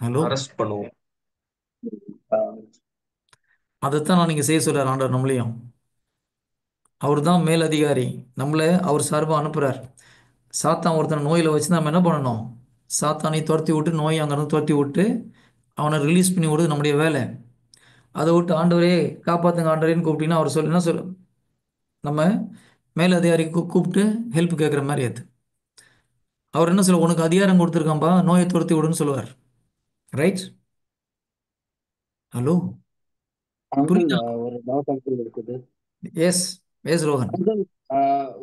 Speaker 1: ஹலோ,
Speaker 6: அரெஸ்ட் பண்ணுவோம்.
Speaker 1: அதைத்தான் நான் நீங்கள் செய்ய சொல்கிறார் ஆண்டவர் நம்மளையும். அவர் தான் மேல் அதிகாரி, நம்மளை அவர் சார்பாக அனுப்புகிறார். சாத்தான் ஒருத்தனை நோயில் வச்சு நம்ம என்ன பண்ணணும்? சாத்தானை துரத்தி விட்டு, நோயை அங்கேருந்து துரத்தி விட்டு அவனை ரிலீஸ் பண்ணி விடுறது நம்முடைய வேலை. அதை விட்டு ஆண்டவரே காப்பாற்றுங்க ஆண்டவரேன்னு கூப்பிட்டீங்கன்னா அவர் என்ன சொல்ல, நம்ம மேல் அதிகாரிக்கு கூப்பிட்டு ஹெல்ப் கேட்குற மாதிரி அது. அவர் என்ன சொல்ல, உனக்கு அதிகாரம் கொடுத்துருக்காம்பா, நோயை துரத்தி விடுன்னு சொல்லுவார். ரைட்? ஹலோ,
Speaker 2: Uncle,
Speaker 1: புரியுதா?
Speaker 2: ஒரு doubt uncle இருக்குது.
Speaker 1: Yes, yes Rohan.
Speaker 2: Uncle,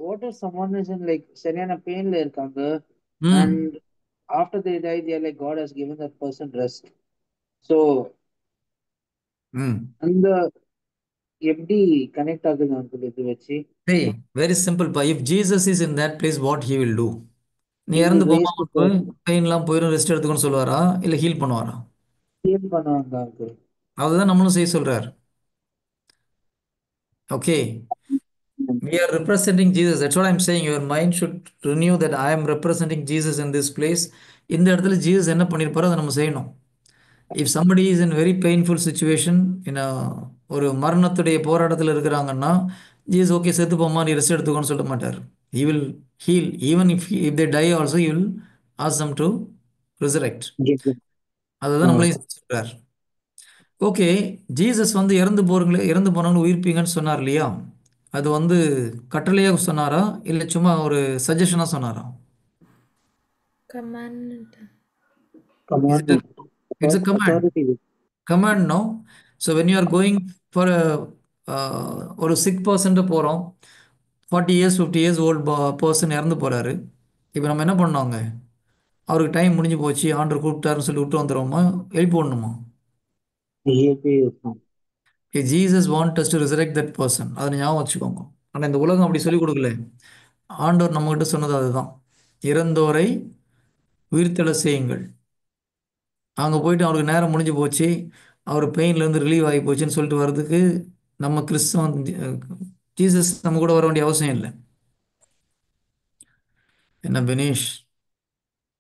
Speaker 2: what if someone is in like சரியான painல இருக்காங்க
Speaker 1: ம்
Speaker 2: and after they die they are like God has given that person rest. So
Speaker 1: ம்
Speaker 2: அந்த எப்படி கனெக்ட் ஆகுது uncle இது வச்சு?
Speaker 1: Hey, very simple. If Jesus is in that place, what he will do? நீ
Speaker 2: He will
Speaker 1: இறந்து போமா,
Speaker 2: raise the person.
Speaker 1: பெயின்லாம் போயிடும், ரெஸ்ட் எடுத்துக்கணும்னு சொல்லுவாரா, இல்லை ஹீல் பண்ணுவாரா?
Speaker 2: Heal பண்ணுவாங்க uncle.
Speaker 1: அதுதான் நம்மளும் செய்ய சொல்றார். Okay,
Speaker 2: Mm.
Speaker 1: we are representing Jesus. That's what I'm saying. Your mind should renew that I am representing Jesus in this place. இந்த இடத்துல ஜீசஸ் என்ன பண்ணியிருப்பாரோ அதை நம்ம செய்யணும். If somebody is in very painful situation, in a ஒரு மரணத்துடைய போராட்டத்தில் இருக்கிறாங்கன்னா, ஜீசஸ் ஓகே செத்து போமா, நீ ரெஸ்ட் எடுத்துக்கோன்னு சொல்ல மாட்டார். He will heal. Even if they die also, he will ask them to resurrect.
Speaker 2: Yes, sir.
Speaker 1: அதுதான் நம்மளையும் சொல்றார். ஓகே, ஜீசஸ் வந்து இறந்து போனவங்களை உயிர்ப்பீங்கன்னு சொன்னார் இல்லையா? அது வந்து கட்டளையாக சொன்னாரா, இல்லை சும்மா ஒரு சஜஷனாக சொன்னாரா?
Speaker 8: Commandment.
Speaker 2: Commandment.
Speaker 1: It's a command.
Speaker 2: Authority.
Speaker 1: Command, no? So when you are going for ஒரு சிக் பர்சன்ட்டு போகிறோம், 40 இயர்ஸ் 50 இயர்ஸ் ஓல்டு பர்சன் இறந்து போகிறாரு. இப்போ நம்ம என்ன பண்ணோங்க? அவருக்கு டைம் முடிஞ்சு போச்சு, ஆண்டர் கூப்பிட்டாருன்னு சொல்லி விட்டு வந்துடுவோமா, எழுப்பி விடணுமா? Jesus want us to resurrect that person. அதை ஞாபகம் வச்சுக்கோங்க. ஆனால் இந்த உலகம் அப்படி சொல்லிக் கொடுக்கல. ஆண்டவர் நம்மகிட்ட சொன்னது அதுதான், இறந்தோரை உயிர்த்தெழ செய்யுங்கள். அங்கே போயிட்டு அவருக்கு நேரம் முடிஞ்சு போச்சு, அவர் பெயின்லேருந்து ரிலீவ் ஆகி போச்சுன்னு சொல்லிட்டு வர்றதுக்கு நம்ம கிறிஸ்தவன் ஜீசஸ் நம்ம கூட வர வேண்டிய அவசியம் இல்லை. என்ன பினேஷ்,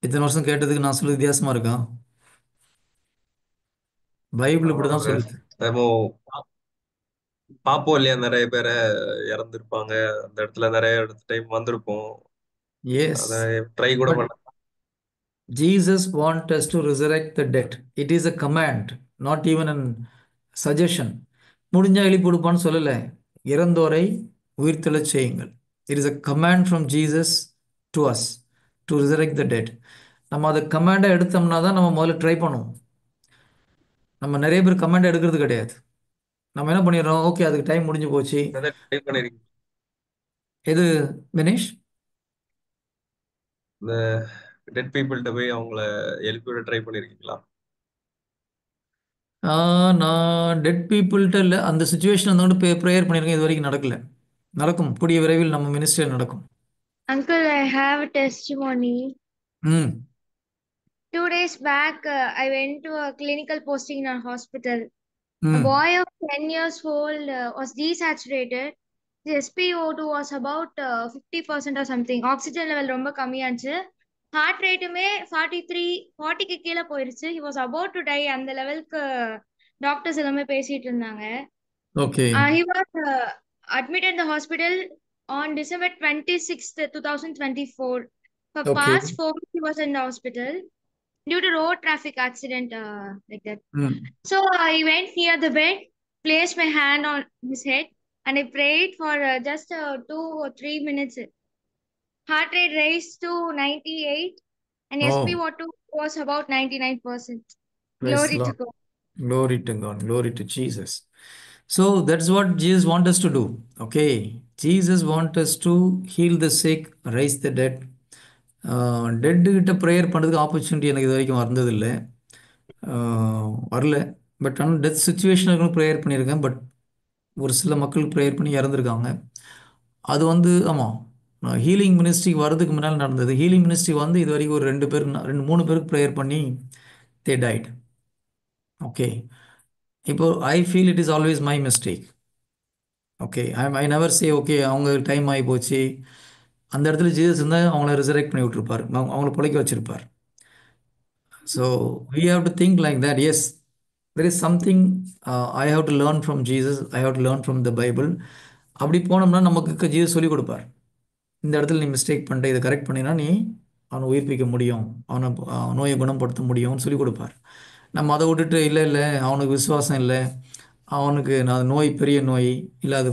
Speaker 1: இத்தனை வருஷம் கேட்டதுக்கு நான் சொல்ல வித்தியாசமா இருக்கா? பைபிள் இப்படி தான் சொல்லுது.
Speaker 6: நம்ம பாப்போம் இல்லையா, நிறைய பேரை இறந்துருப்பாங்க, அந்த இடத்துல நிறைய டைம் வந்திருப்போம்,
Speaker 1: எஸ்,
Speaker 6: அதை ட்ரை கூட பண்ண.
Speaker 1: Jesus wants us to resurrect the dead. It is a command, not even a suggestion. முடிஞ்சா எழுப்பி கொடுப்பான்னு சொல்லலை, இறந்தோரை உயிர்த்தெழச் செய்யுங்கள். It is a command from Jesus to us to resurrect the dead. நம்ம அதை கமாண்டை எடுத்தோம்னா தான் நம்ம முதல்ல ட்ரை பண்ணுவோம். நம்ம நிறைய பேர் கமாண்டை எடுக்கிறது கிடையாது. நம்ம என்ன பண்ணிடுறோம், ஓகே அதுக்கு டைம் முடிஞ்சு போச்சு.
Speaker 6: ட்ரை பண்ணிருக்கீங்க
Speaker 1: எது தினேஷ்?
Speaker 6: இந்த டெட் பீப்புள்கிட்ட போய் அவங்கள எழுப்பி விட ட்ரை பண்ணிருக்கீங்களா?
Speaker 1: நான் டெட் பீப்புள்கிட்ட இல்லை, அந்த சுச்சுவேஷன் வந்து ப்ரேயர் பண்ணியிருக்கேன், இது வரைக்கும் நடக்கல. நடக்கும், கூடிய விரைவில் நம்ம மினிஸ்ட்ரியில் நடக்கும்.
Speaker 3: Uncle, I have a testimony.
Speaker 1: ம்
Speaker 3: 2 days back, I went to a clinical posting in a hospital. A
Speaker 1: ம்
Speaker 3: boy of 10 years old was desaturated. The SpO2 was about 50% or something. Oxygen level ரொம்ப கம்மியாச்சு. ஹார்ட் ரேட்டுமே 40க்கு கீழே போயிருச்சு. He was about to die. அந்த லெவலுக்கு டாக்டர்ஸ் எல்லாமே பேசிட்டு இருந்தாங்க.
Speaker 1: Okay
Speaker 3: He was admitted in the hospital on December 26th, 2024. For
Speaker 1: okay
Speaker 3: past 4 weeks, he was in the hospital due to road traffic accident, like that.
Speaker 1: ம்
Speaker 3: So I went near the bed, placed my hand on his head, and I prayed for just 2 or 3 minutes. Heart rate raised to 98, and
Speaker 1: oh
Speaker 3: SpO2 was about 99%.
Speaker 1: praise
Speaker 3: Glory to
Speaker 1: Lord.
Speaker 3: God.
Speaker 1: Glory to God, glory to Jesus. So that's what Jesus wants us to do. Okay, Jesus wants us to heal the sick, raise the dead. Dead கிட்ட ப்ரேயர் பண்ணுறதுக்கு ஆப்பர்ச்சுனிட்டி எனக்கு இது வரைக்கும் வந்ததில்லை, வரல. பட் ஆனால் டெத் சுச்சுவேஷனுக்கு ப்ரேயர் பண்ணியிருக்கேன். பட் ஒரு சில மக்களுக்கு ப்ரேயர் பண்ணி இறந்துருக்காங்க. அது வந்து ஆமாம், ஹீலிங் மினிஸ்ட்ரிக்கு வர்றதுக்கு முன்னால் நடந்தது. ஹீலிங் மினிஸ்ட்ரி வந்து இது வரைக்கும் ஒரு 2 பேருக்கு ப்ரேயர் பண்ணி தே டைட். ஓகே, இப்போ I feel it is always my mistake. Okay, I never say okay அவங்க டைம் ஆகி போச்சு. அந்த இடத்துல ஜீசஸ் இருந்தால் அவங்கள ரிசரெக்ட் பண்ணி விட்டுருப்பார், அவங்கள பிழைக்க வச்சிருப்பார். So we have to think like that. Yes, there is something I have to learn from Jesus. I have to learn from the Bible. அப்படி போனோம்னா நமக்கு ஜீசஸ் சொல்லிக் கொடுப்பார். இந்த இடத்துல நீ மிஸ்டேக் பண்ணிட்ட, இதை கரெக்ட் பண்ணினா நீ அவனை உயிர்ப்பிக்க முடியும், அவனை நோயை குணப்படுத்த முடியும்னு சொல்லிக் கொடுப்பார். நம்ம அதை விட்டுட்டு இல்லை இல்லை அவனுக்கு விசுவாசம் இல்லை, அவனுக்கு நான் நோய் பெரிய நோய் இல்லை, அது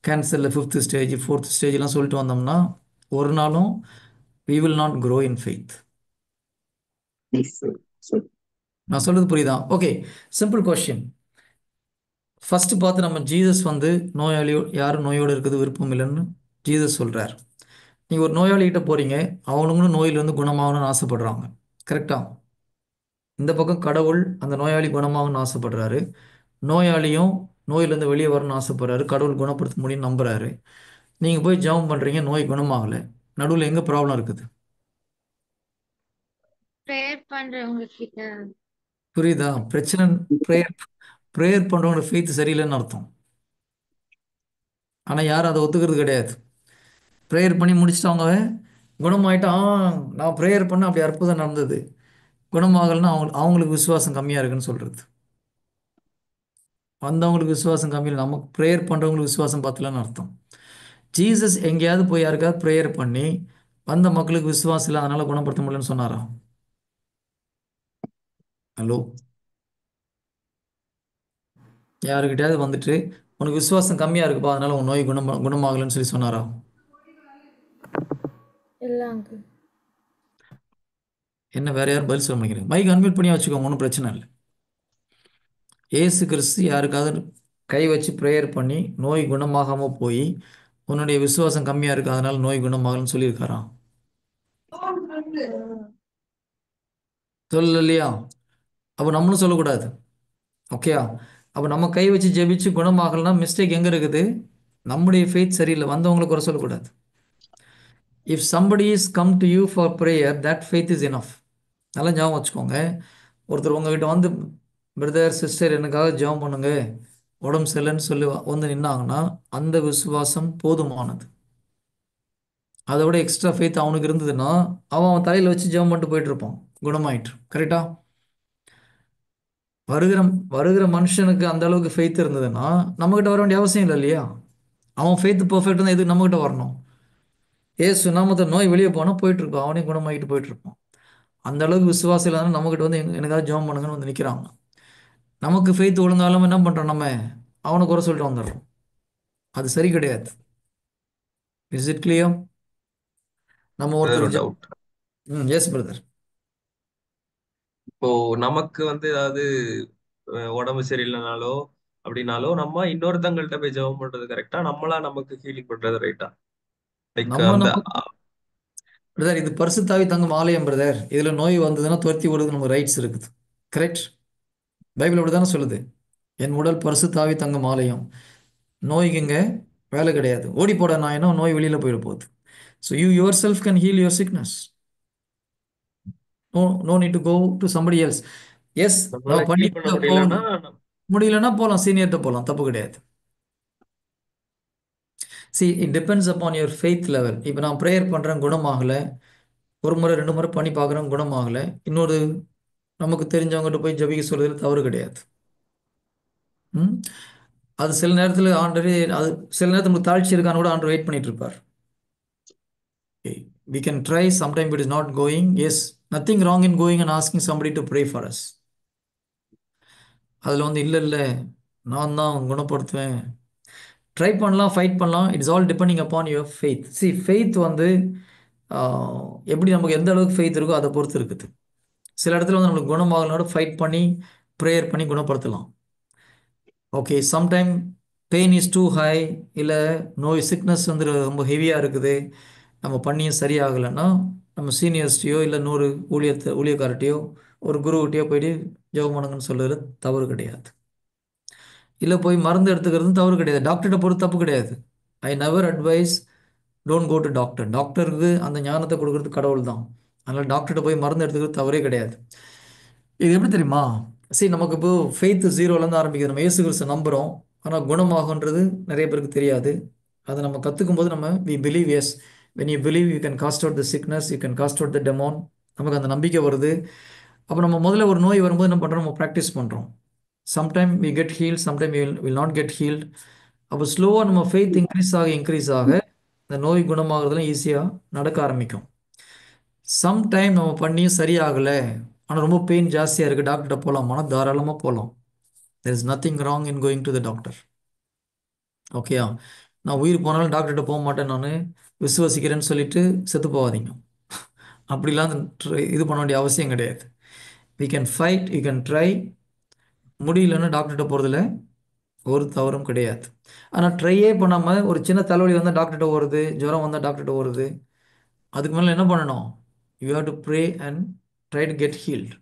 Speaker 1: கேன்சரில் 5th ஸ்டேஜ் 4th ஸ்டேஜ்லாம் சொல்லிட்டு வந்தோம்னா ஒரு நாளும் we will not grow in faith. நான் சொல்றது புரியுதா? Okay, simple question. ஃபர்ஸ்ட் பார்த்து நம்ம ஜீசஸ் வந்து நோயாளியோ யாரும் நோயோடு இருக்கிறது விருப்பம் இல்லைன்னு ஜீசஸ் சொல்கிறார். நீங்கள் ஒரு நோயாளிகிட்ட போகிறீங்க, அவனுங்களும் நோயிலிருந்து குணமாகணும்னு ஆசைப்படுறாங்க, கரெக்டா? இந்த பக்கம் கடவுள் அந்த நோயாளி குணமாகணும்னு ஆசைப்படுறாரு, நோயாளியும் நோயிலேருந்து வெளியே வரணும்னு ஆசைப்படுறாரு, கடவுள் குணப்படுத்த முடியும்னு நம்புறாரு. நீங்கள் போய் ஜெபம் பண்ணுறீங்க, நோய் குணமாகலை, நடுவில் எங்கே ப்ராப்ளம் இருக்குது?
Speaker 3: ப்ரேயர் பண்றவங்க கிட்ட.
Speaker 1: புரியுதா பிரச்சனை? ப்ரேயர் ப்ரேயர் பண்ணுறவங்களோட ஃபெய்த் சரியில்லைன்னு அர்த்தம். ஆனால் யாரும் அதை ஒத்துக்கிறது கிடையாது. ப்ரேயர் பண்ணி முடிச்சிட்டவங்க குணமாயிட்டா, நான் ப்ரேயர் பண்ண அப்படி அற்புதம் நடந்தது, குணமாகலைன்னா அவங்களுக்கு விசுவாசம் கம்மியாக இருக்குன்னு சொல்கிறது. வந்தவங்களுக்கு விசுவாசம் கம்மியில், நமக்கு ப்ரேயர் பண்ணுறவங்களுக்கு விசுவாசம் பத்தலன்னு அர்த்தம். ஜீசஸ் எங்கேயாவது போய் யாருக்காவது ப்ரேயர் பண்ணி வந்த மக்களுக்கு விசுவாசம் இல்லை அதனால் குணப்படுத்த முடியலன்னு சொன்னாரா? ஹலோ, யாருக்கிட்டையாவது வந்துட்டு உனக்கு விசுவாசம் கம்மியாக இருக்குப்பா அதனால் உன் நோய் குணமாகலைன்னு சொல்லி சொன்னாரா?
Speaker 8: இல்லை அங்கிள்.
Speaker 1: என்ன வேற யாரும் பதில் சொல்ல முடிக்கிறேன்? மைக் அன்மியூட் பண்ணி வச்சுக்கோங்க, ஒன்றும் பிரச்சனை இல்லை. ஏசு கிறிஸ்து யாருக்காவது கை வச்சு ப்ரேயர் பண்ணி நோய் குணமாகாமல் போய் உன்னுடைய விசுவாசம் கம்மியாக இருக்குது அதனால நோய் குணமாகலன்னு சொல்லியிருக்காரா? சொல்லலையா? அப்போ நம்மளும் சொல்லக்கூடாது, ஓகேயா? அப்போ நம்ம கை வச்சு ஜெபிச்சு குணமாகலைன்னா மிஸ்டேக் எங்கே இருக்குது? நம்முடைய ஃபெய்த் சரியில்லை, வந்தவங்களை குறை சொல்லக்கூடாது. If somebody is come to you for prayer, that faith is enough. நல்லா ஞாபகம் வச்சுக்கோங்க. ஒருத்தர் உங்ககிட்ட வந்து பிரதர் சிஸ்டர் எனக்காக ஜெபம் பண்ணுங்க உடம்பு சரியில்லைன்னு சொல்லி வந்து நின்னாங்கன்னா அந்த விசுவாசம் போதுமானது. அதை விட எக்ஸ்ட்ரா ஃபெய்த் அவனுக்கு இருந்ததுன்னா அவன் தலையில் வச்சு ஜெபம் பண்ணிட்டு போயிட்டு இருப்பான், குணமாயிட்டு. கரெக்டா? வருகிற மனுஷனுக்கு அந்த அளவுக்கு ஃபெய்த் இருந்ததுன்னா நம்மகிட்ட வர வேண்டிய அவசியம் இல்லை இல்லையா? அவன் ஃபெய்த் பர்ஃபெக்ட் தான், எதுக்கு நம்மகிட்ட வரணும்? ஏசு நாமத்தை நோய் வெளியே போனால் போயிட்டு இருப்பான், அவனே குணமாகிட்டு போயிட்டு இருப்பான். அந்த அளவுக்கு விசுவாசம் இல்லாதனால நம்மகிட்ட வந்து எனக்காவது ஜெபம் பண்ணுங்கன்னு வந்து நிற்கிறாங்க. நமக்கு ஃபெய்த் ஒழுங்காலும் என்ன பண்ணுறோம், நம்ம அவனை குறை சொல்லிட்டு வந்துடுறோம். அது சரி கிடையாது. Is it clear? நம்ம
Speaker 6: ஒரு
Speaker 1: ஒருத்தர்
Speaker 6: டவுட்.
Speaker 1: Yes brother.
Speaker 6: இப்போ நமக்கு வந்து ஏதாவது உடம்பு சரியில்லைனாலோ அப்படின்னாலோ நம்ம இன்னொருத்தங்கள்ட்ட போய் ஜெபம் பண்றது கரெக்டா, நம்மளா நமக்கு ஹீலிங் பண்றது ரைட்டா? லைக்
Speaker 1: நம்ம
Speaker 6: அந்த
Speaker 1: நம்ம பிரதர், இது பரிசுத்தாவி தங்கும் ஆலயம் பிரதர், இதில் நோய் வந்ததுன்னா துரத்தி விடுறது நமக்கு ரைட்ஸ் இருக்குது, கரெக்ட்? பைபிள் அப்படி தானே சொல்லுது, என் உடல் பரிசுத்தாவி தங்கும் ஆலயம். நோய்க்கு இங்கே வேலை கிடையாது, ஓடி போட நாயினா நோய் வெளியில் போயிட போகுது. So you yourself can heal your sickness. No need to go to somebody else. Yes, நம்ம
Speaker 6: நம்மளால
Speaker 1: பண்ணி
Speaker 6: ஹீல் பண்ண முடியலன்னா
Speaker 1: முடியலன்னா போகலாம், சீனியர்கிட்ட போகலாம், தப்பு கிடையாது. See, it depends upon your faith level. இப்போ நான் ப்ரேயர் பண்ணுறேன் குணமாகலை, ஒரு முறை 2 முறை பண்ணி பார்க்குறேன் குணமாகலை, இன்னொரு நமக்கு தெரிஞ்சவங்ககிட்ட போய் ஜபிக்க சொல்றதுல தவறு கிடையாது. அது சில நேரத்தில் ஆண்டரே, அது சில நேரத்தில் நமக்கு தாழ்ச்சி இருக்கான்னு கூட ஆண்டர் வெயிட் பண்ணிட்டு இருப்பார். We can try, sometimes it is not going. Yes, nothing wrong in going and asking somebody to pray for us. அதில் வந்து இல்லை இல்லை நான் தான் குணப்படுத்துவேன், ட்ரை பண்ணலாம், ஃபைட் பண்ணலாம். It's all depending upon your faith. C, faith வந்து எப்படி நமக்கு எந்த அளவுக்கு ஃபெய்த் இருக்கோ அதை பொறுத்து இருக்குது. சில இடத்துல வந்து நம்மளுக்கு குணமாகலோட ஃபைட் பண்ணி ப்ரேயர் பண்ணி குணப்படுத்தலாம். Okay, sometime pain is too high, இல்லை நோய் சிக்னஸ் வந்து ரொம்ப ஹெவியாக இருக்குது, நம்ம பண்ணியும் சரியாகலைன்னா நம்ம சீனியர்ஸ்டையோ இல்லை 100 ஊழியக்கார்ட்டையோ ஒரு குருக்கிட்டையோ போயிட்டு ஜெபம் பண்ணுங்கன்னு சொல்கிறது தவறு கிடையாது. இல்லை போய் மருந்து எடுத்துக்கிறதும் தவறு கிடையாது, டாக்டர்கிட்ட பொறுத்து தப்பு கிடையாது. I never advise don't go to doctor. டாக்டருக்கு அந்த ஞானத்தை கொடுக்குறது கடவுள் தான், அதனால் டாக்டர்கிட்ட போய் மருந்து எடுத்துக்கிறது தவறே கிடையாது. இது எப்படி தெரியுமா? சரி, நமக்கு இப்போ ஃபெய்த் 0லேருந்து ஆரம்பிக்குது. நம்ம இயேசு கிறிஸ்து நம்புகிறோம், ஆனால் குணமாகுன்றது நிறைய பேருக்கு தெரியாது. அதை நம்ம கற்றுக்கும் போது நம்ம we believe yes when you believe you can cast out the sickness, you can cast out the demon. நமக்கு அந்த நம்பிக்கை வருது. அப்போ நம்ம முதல்ல ஒரு நோய் வரும்போது என்ன பண்ணுறோம், நம்ம ப்ராக்டிஸ் பண்ணுறோம். Sometime we get healed, sometime will not get healed. அப்போ ஸ்லோவாக நம்ம ஃபெய்த் இன்க்ரீஸ் ஆக இந்த நோய் குணமாகறதுலாம் ஈஸியாக நடக்க ஆரம்பிக்கும். சம்டைம் நம்ம பண்ணியும் சரியாகலை, ஆனால் ரொம்ப பெயின் ஜாஸ்தியாக இருக்குது, டாக்டர்கிட்ட போகலாமான்னா தாராளமாக போகலாம். there is nothing wrong in going to the doctor. ஓகேயா? நான் உயிர் போனாலும் டாக்டர்கிட்ட போக மாட்டேன், நான் விசுவசிக்கிறேன்னு சொல்லிட்டு செத்து போகாதீங்க. அப்படிலாம் இது பண்ண வேண்டிய அவசியம் கிடையாது. we can fight, you can try. முடியலன்னு டாக்டர்கிட்ட போகிறதுல ஒரு தவறும் கிடையாது. ஆனால் ட்ரையே பண்ணாமல் ஒரு சின்ன தலைவலி வந்தால் டாக்டர்கிட்ட ஓடுறது, ஜுரம் வந்தால் டாக்டர்கிட்ட ஓடுறது. அதுக்கு மேலே என்ன பண்ணணும்? You have to pray and try to get healed.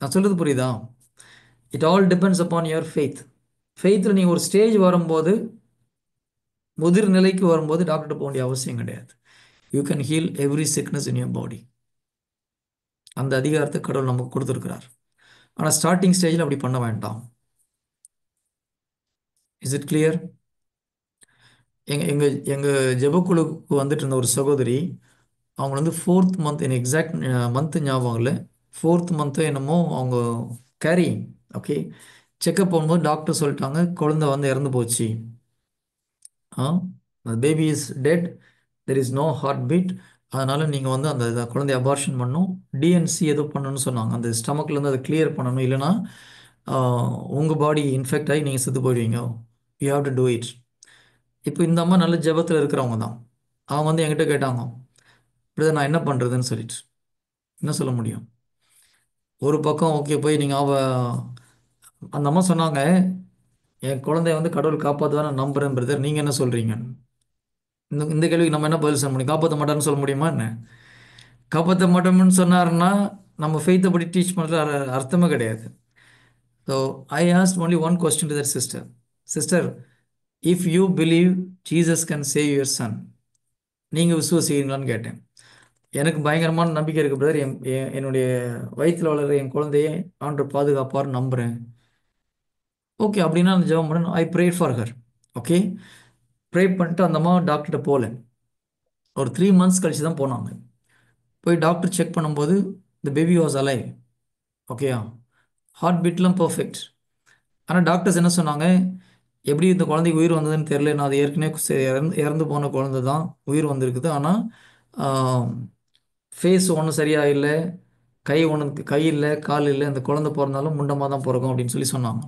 Speaker 1: நான் சொல்கிறது புரியுதா? It all depends upon your faith. ஃபெய்த்தில் நீங்கள் ஒரு ஸ்டேஜ் வரும்போது, முதிர் நிலைக்கு வரும்போது டாக்டர்கிட்ட போக வேண்டிய அவசியம் கிடையாது. You can heel every sickness in your body. அந்த அதிகாரத்தை கடவுள் நமக்கு கொடுத்துருக்கிறார். ஆனால் ஸ்டார்டிங் ஸ்டேஜில் அப்படி பண்ண வேண்டாம். Is it clear? எங்கள் ஜெபக்குழுக்கு வந்துட்டு இருந்த ஒரு சகோதரி, அவங்க வந்து 4th மந்த், எனக்கு எக்ஸாக்ட் மந்த்து ஞாபகம் இல்லை, 4th மந்த்து என்னமோ அவங்க கேரி. ஓகே, செக்கப் போகும்போது டாக்டர் சொல்லிட்டாங்க குழந்தை வந்து இறந்து போச்சு. Baby is dead, there is no heart beat. அதனால் நீங்கள் வந்து அந்த குழந்தைய அபார்ஷன் பண்ணணும், டிஎன்சி ஏதோ பண்ணணும்னு சொன்னாங்க. அந்த ஸ்டமக்லேருந்து அதை கிளியர் பண்ணணும், இல்லைன்னா உங்கள் பாடி இன்ஃபெக்ட் ஆகி நீங்கள் செத்து போயிடுவீங்க. You have to do it. இப்போ இந்த அம்மா நல்ல ஜெபத்தில் இருக்கிறவங்க தான். அவங்க வந்து என்கிட்ட கேட்டாங்க, பிரதர் நான் என்ன பண்ணுறதுன்னு சொல்லிட்டு. என்ன சொல்ல முடியும்? ஒரு பக்கம் ஓகே போய் நீங்கள் அந்த அம்மா சொன்னாங்க, என் குழந்தைய வந்து கடவுள் காப்பாற்றுவார் நான் நம்புகிறேன் பிரதர், நீங்கள் என்ன சொல்கிறீங்க? இந்த கேள்விக்கு நம்ம என்ன பதில் சொல்ல முடியும்? காப்பாற்ற மாட்டான்னு சொல்ல முடியுமா என்ன? காப்பாற்ற மாட்டோம்னு சொன்னாருன்னா நம்ம ஃபெய்த்தை படி டீச் பண்ணுற அர்த்தமே கிடையாது. So I ask only one question to that sister. Sister, if you believe Jesus can save your son, நீங்கள் விசுவாசிக்கிறீங்களான்னு கேட்டேன். எனக்கு பயங்கரமான நம்பிக்கை இருக்குது பிரதர், என்னுடைய வயிற்றில் வளர்கிற என் குழந்தையை ஆண்டவர் பாதுகாப்பார் நம்புகிறேன். ஓகே, அப்படின்னா அந்த ஜெபம் பண்ண I pray for her. Okay, pray பண்ணிட்டு அந்த அம்மா டாக்டர்கிட்ட போகல. ஒரு 3 மந்த்ஸ் கழிச்சு தான் போனாங்க. போய் டாக்டர் செக் பண்ணும்போது த பேபி வாஸ் அலைவ். ஓகேயா? ஹார்ட் பீட்லாம் பர்ஃபெக்ட். ஆனால் டாக்டர்ஸ் என்ன சொன்னாங்க, எப்படி இந்த குழந்தைக்கு உயிர் வந்ததுன்னு தெரியல, நான் அது ஏற்கனவே இறந்து போன குழந்தை தான், உயிர் வந்திருக்குது. ஆனால் ஃபேஸ் ஒன்றும் சரியாக இல்லை, கை இல்லை, கால் இல்லை, அந்த குழந்தை பிறந்தாலும் முண்டமாக தான் பிறக்கும் அப்படின்னு சொல்லி சொன்னாங்க.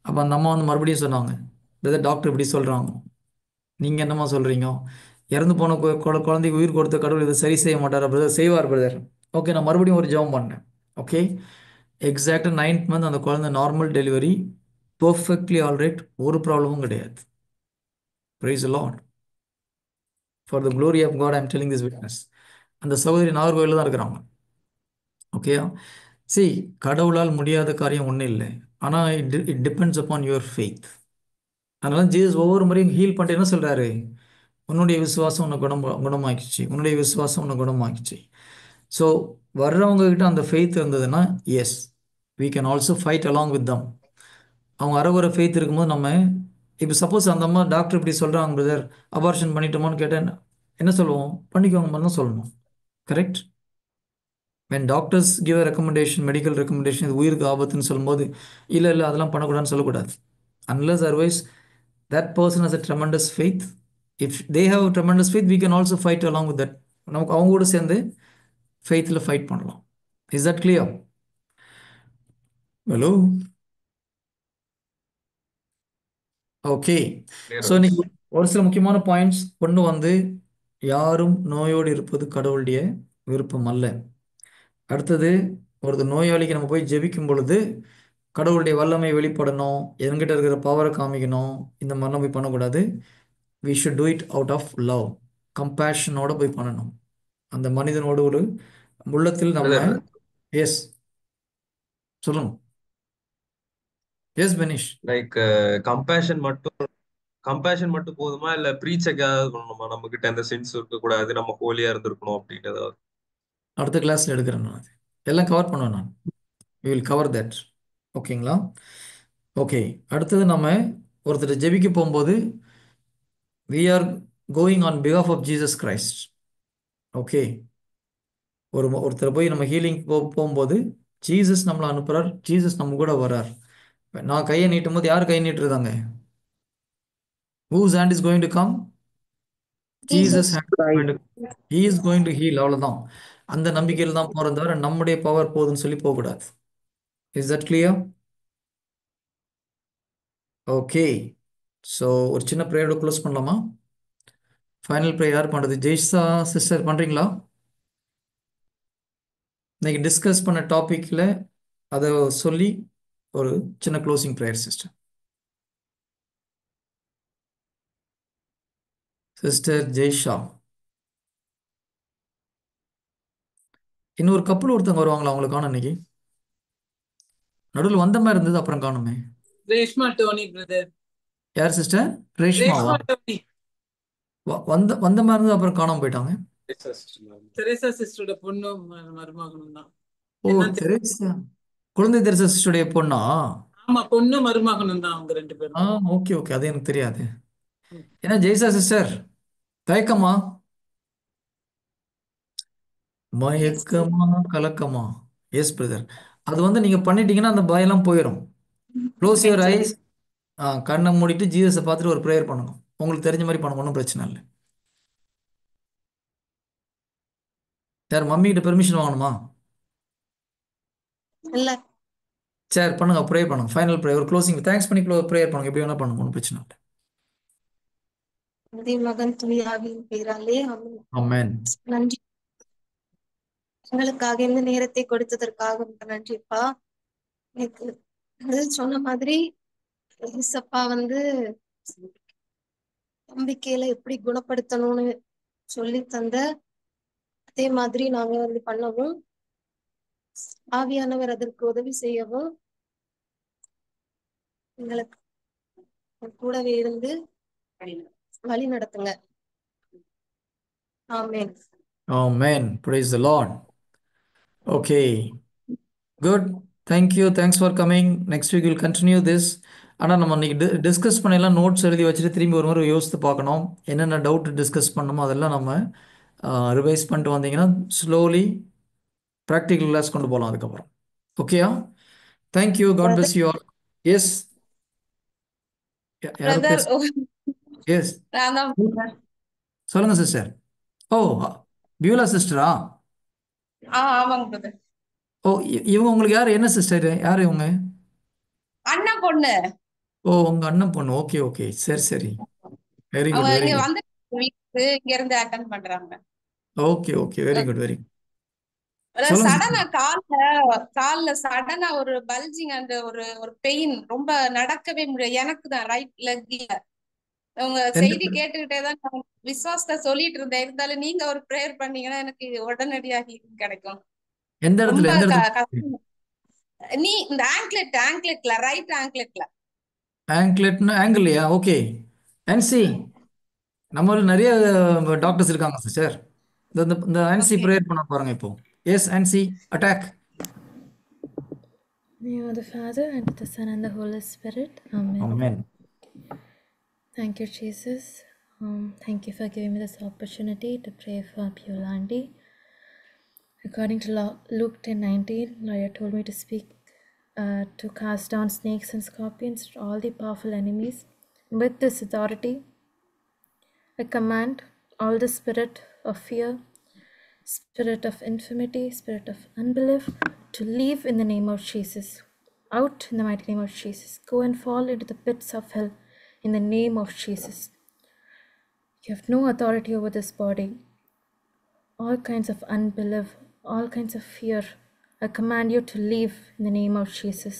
Speaker 1: அப்போ அந்த அம்மா வந்து மறுபடியும் சொன்னாங்க, பிரதர் டாக்டர் இப்படி சொல்கிறாங்க, நீங்கள் என்னம்மா சொல்கிறீங்க? இறந்து போன குழந்தைக்கு உயிர் கொடுத்த கடவுள் இதை சரி செய்ய மாட்டாரா பிரதர்? செய்வார் பிரதர். ஓகே, நான் மறுபடியும் ஒரு ஜெபம் பண்ணேன். ஓகே, எக்ஸாக்டாக 9th மந்த் அந்த குழந்தை நார்மல் டெலிவரி, பர்ஃபெக்ட்லி ஆல்ரைட், ஒரு ப்ராப்ளமும் கிடையாது. Praise the Lord. For the glory of God I am telling this witness. அந்த சகோதரி நாகர்கோவிலில் தான் இருக்கிறாங்க. ஓகேயா? கடவுளால் முடியாத காரியம் ஒன்றும் இல்லை. ஆனால் it depends upon your faith. அதனால ஜீசஸ் ஒவ்வொரு முறையும் ஹீல் பண்ணிட்டு என்ன சொல்கிறாரு? உன்னுடைய விசுவாசம் உன்னை குணமாக்கிச்சு, உன்னுடைய விசுவாசம் உன்னை குணமாக்கிச்சு. ஸோ வர்றவங்க கிட்ட அந்த ஃபெய்த் இருந்ததுன்னா, S, we can also fight along with them. அவங்க அறகுறை ஃபெய்த் இருக்கும்போது நம்ம இப்போ சப்போஸ் அந்த அம்மா டாக்டர் இப்படி சொல்கிறாங்க பிரதர், அபார்ஷன் பண்ணிட்டோமான்னு கேட்டேன், என்ன சொல்லுவோம்? பண்ணிக்கோங்க மாதிரி தான் சொல்லணும். Correct? when doctors give a recommendation, medical recommendation, இது உயிருக்கு ஆபத்துன்னு சொல்லும்போது இல்லை அதெல்லாம் பண்ணக்கூடாதுன்னு சொல்லக்கூடாது. unless otherwise that person has a tremendous faith. if they have a tremendous faith, we can also fight along with that. நமக்கு அவங்க கூட சேர்ந்து ஃபெய்த்தில் ஃபைட் பண்ணலாம். Is that clear? Hello? Okay, so இன்னைக்கு ஒரு சில முக்கியமான பாயிண்ட்ஸ் கொண்டு வந்து, யாரும் நோயோடு இருப்பது கடவுளுடைய விருப்பம் அல்ல. அடுத்தது, ஒரு நோயாளிக்கு நம்ம போய் ஜெபிக்கும் பொழுது கடவுளுடைய வல்லமை வெளிப்படணும், என்கிட்ட இருக்கிற பவரை காமிக்கணும், இந்த மாதிரிலாம் போய் பண்ணக்கூடாது. we should do it out of love, கம்பேஷனோட போய் பண்ணணும். அந்த மனிதனோடு ஒரு உள்ளத்தில் நம்ம எஸ் சொல்லணும். எஸ் பெனிஷ்,
Speaker 6: லைக் கம்பேஷன் மட்டும் போதுமா, இல்ல ப்ரீச்செக் ஏதாவது பண்ணணுமா? நம்ம கிட்ட எந்த சென்ஸ் இருக்க கூடாது, நம்ம ஹோலியா இருந்திருக்கணும் அப்படின்னு ஏதாவது?
Speaker 1: அடுத்த கிளாஸ்ல எடுக்கிறேன் நான், அது எல்லாம் கவர் பண்ணுவேன் நான். we will cover that. ஓகேங்களா? ஓகே, அடுத்தது நம்ம ஒருத்தர் ஜெபிக்க போகும்போது we are going on behalf of Jesus Christ. Okay, ஒருத்தர் போய் நம்ம ஹீலிங் போகும்போது ஜீசஸ் நம்மளை அனுப்புறார், ஜீசஸ் நம்ம கூட வரார். நான் கையை நீட்டும் போது யார் கை நீட்டுறதாங்க? whose hand is going to come? Jesus hand is going to he is going to heal. அவ்வளவுதான். அந்த நம்பிக்கையில் தான் போறத தவிர நம்முடைய பவர் போதுன்னு சொல்லி போகக்கூடாது. Is that clear? Okay, so ஒரு சின்ன ப்ரேயரோட க்ளோஸ் பண்ணலாமா? ஃபைனல் ப்ரேயர் யார் பண்ணுறது? ஜெய்ஷா சிஸ்டர் பண்ணுறீங்களா? இன்னைக்கு டிஸ்கஸ் பண்ண டாபிக்ல அதை சொல்லி ஒரு சின்ன closing prayer sister. Sister Jay Shah. இன்னொரு கப்பல் ஒருத்தவங்க வருவாங்களா அவங்களுக்கான இன்னைக்கு? நடுவில் வந்த மாதிரி இருந்தது, அப்புறம் காணுமே.
Speaker 9: ரேஷ்மா டோனி பிரதர்.
Speaker 1: யார் சிஸ்டர்? ரேஷ்மாவா?
Speaker 9: ரேஷ்மா டோனி.
Speaker 1: வந்த வந்த மாதிரி இருந்தது, அப்புறம் காணாம போயிட்டாங்க.
Speaker 9: தெரேசா சிஸ்டரோட பொண்ணும் மருமகனும் தான்.
Speaker 1: ஓ, தெரேசா குழந்தை தெரேசா சிஸ்டருடைய பொண்ணா?
Speaker 9: ஆமா, பொண்ணு மருமகனும் தான் அவங்க 2 பேரும்.
Speaker 1: ஓகே ஓகே, அது எனக்கு தெரியாது. ஏன்னா ஜெய்சா சிஸ்டர் தயக்கமா, மயக்கமா, கலக்கமா? Yes brother. அது வந்து நீங்க பண்ணிட்டீங்கன்னா அந்த பயம்லாம் போயிடும். Close your eyes. கண்ணை மூடிட்டு ஜீசஸை பார்த்துட்டு ஒரு ப்ரேயர் பண்ணணும். உங்களுக்கு தெரிஞ்ச மாதிரி பண்ணணும், ஒன்றும் பிரச்சனை இல்லை. யார் மம்மி கிட்ட பெர்மிஷன் வாங்கணுமா?
Speaker 10: இல்ல.
Speaker 1: சரி பண்ணுங்க, ப்ரேயர் பண்ணுங்க. ஃபைனல் ப்ரேயர், ஒரு க்ளோசிங் தேங்க்ஸ் பண்ணி ப்ரேயர் பண்ணுங்க. எப்படி வேணா பண்ணுங்க, ஒன்றும் பிரச்சனை இல்லை.
Speaker 10: மகன் துணியாவின் பேராலே
Speaker 1: ஆமென்.
Speaker 10: நன்றி. எங்களுக்காக இந்த நேரத்தை கொடுத்ததற்காக உங்களுக்கு நன்றிப்பா. எனக்கு சொன்ன மாதிரி ஏசப்பா நம்பிக்கையில எப்படி குணப்படுத்தணும்னு சொல்லி தந்த அதே மாதிரி நாங்க பண்ணவும், ஆவியானவர் அதற்கு உதவி செய்யவும் எங்களுக்கு கூடவே இருந்து வழி நடத்துங்க. ஆமென்.
Speaker 1: Amen. Praise the Lord. Okay. Good. Thank you. Thanks for coming. Next week we'll continue this. ஆனால் நம்ம இன்னைக்கு டிஸ்கஸ் பண்ணலாம், நோட்ஸ் எழுதி வச்சுட்டு திரும்பி ஒரு முறை யோசித்து பார்க்கணும். என்னென்ன டவுட் டிஸ்கஸ் பண்ணணுமோ அதெல்லாம் நம்ம ரிவைஸ் பண்ணிட்டு வந்தீங்கன்னா ஸ்லோலி ப்ராக்டிக்கல் கிளாஸ் கொண்டு போகலாம் அதுக்கப்புறம். ஓகேயா? Thank you. God bless you all. Yes, யாரும் பேச? எஸ், சொல்லுங்க சிஸ்டர். ஓ, பியூலா சிஸ்டரா?
Speaker 10: ஆமாங்க பிரதர்.
Speaker 1: ஓ, இவங்க உங்களுக்கு யார்? என்ன சிஸ்டர்? யார் இவங்க?
Speaker 10: அண்ணன் பொண்ணு.
Speaker 1: ஓ, உங்க அண்ணன் பொண்ணு. ஓகே ஓகே, சரி சரி, வெரி குட் வெரி குட்.
Speaker 10: இங்க இருந்து அட்டெண்ட் பண்றாங்க.
Speaker 1: Okay okay, very good very good.
Speaker 10: சடனா கால்ல சடனா ஒரு பல்ஜிங் அண்ட் ஒரு பெயின், ரொம்ப நடக்கவே முடியாது. எனக்கு தான் ரைட் லெக்ல. உங்க செய்தி கேட்டுக்கிட்டே தான் நான் விசுவாசத்தை சொல்லிட்டு இருந்தேன். இருந்தாலும் நீங்க ஒரு ப்ரேயர் பண்ணீங்கன்னா எனக்கு உடனடியாக கிடைக்கும்.
Speaker 1: எந்த இடத்துல?
Speaker 10: நீ இந்த ஆங்க்லெட்ல ரைட்
Speaker 1: ஆங்க்லெட்னா ஆங்கிள்லையா? ஓகே. என்சி நம்மள நிறைய டாக்டர்ஸ் இருக்காங்க சிஸ்டர். இந்த என்சி ப்ரேயர் பண்ண பாருங்க இப்போ. எஸ், என்சி attack.
Speaker 8: Name of the Father, and of the Son, and the Holy Spirit. Amen.
Speaker 1: Amen.
Speaker 8: Thank you, Jesus. Thank you for giving me this opportunity to pray for Piolandi. According to Luke 10:19, Lord told me to speak, to cast down snakes and scorpions, all the powerful enemies. With this authority, I command all the spirit of fear, spirit of infirmity, spirit of unbelief to leave in the name of Jesus. Out in the mighty name of Jesus. Go and fall into the pits of hell in the name of Jesus. You have no authority over this body. All kinds of unbelief, all kinds of fear, I command you to leave in the name of Jesus.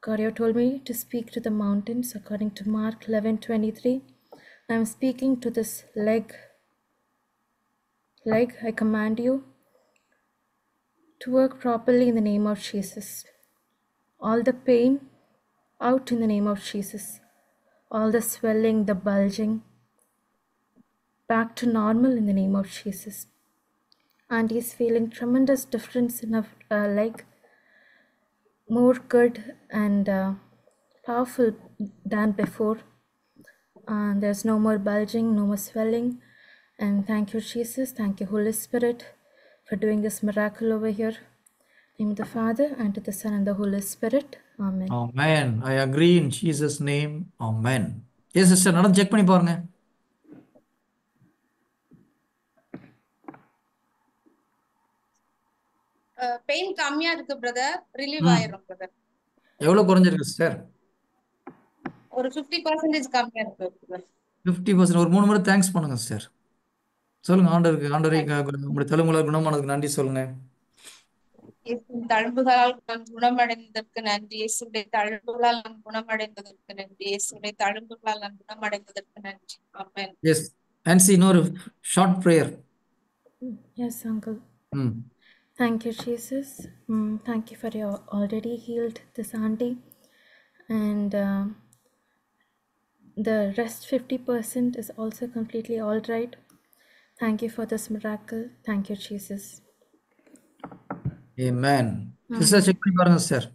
Speaker 8: God, you told me to speak to the mountains according to Mark 11:23. I am speaking to this leg. I command you to work properly in the name of Jesus. All the pain out in the name of Jesus. All the swelling, the bulging, back to normal in the name of Jesus. And he's feeling tremendous difference in her leg, more good and powerful than before. There's no more bulging, no more swelling. And thank you, Jesus. Thank you, Holy Spirit, for doing this miracle over here. In the name of the Father, and to the Son, and the Holy Spirit. Amen.
Speaker 1: Amen. I agree in Jesus' name. Amen. Yes, sister, நடந்து செக் பண்ணி பாருங்க.
Speaker 10: பெயின் கம்மியா இருக்கு பிரதர், ரிலீவ் ஆயிரும் பிரதர்.
Speaker 1: எவ்வளவு குறைஞ்சிருக்கு சிஸ்டர்?
Speaker 10: ஒரு 50% கம்மியா இருக்கு பிரதர்.
Speaker 1: 50%. ஒரு 3 முறை தேங்க்ஸ் பண்ணுங்க சிஸ்டர். சொல்லுங்க ஆண்டவருக்கு, ஆண்டவரை உங்களுடைய தழும்புகளால் குணமானதுக்கு நன்றி சொல்லுங்க.
Speaker 10: இயேசுவின் தழும்புகளால் நான் குணமடைந்ததற்கு நன்றி. இயேசுடைய தழும்புகளால் நான் குணமடைந்ததற்கு நன்றி. இயேசுடைய தழும்புகளால் நான் குணமடைந்ததற்கு நன்றி. ஆமென்.
Speaker 1: Yes. And see, no short prayer.
Speaker 8: Yes, Uncle. Thank you, Jesus. Thank you for your already healed this auntie. And the rest 50% is also completely all right. Thank you for this miracle. Thank you, Jesus.
Speaker 1: Amen. Sister, check பண்ணி பாருங்க சிஸ்டர்.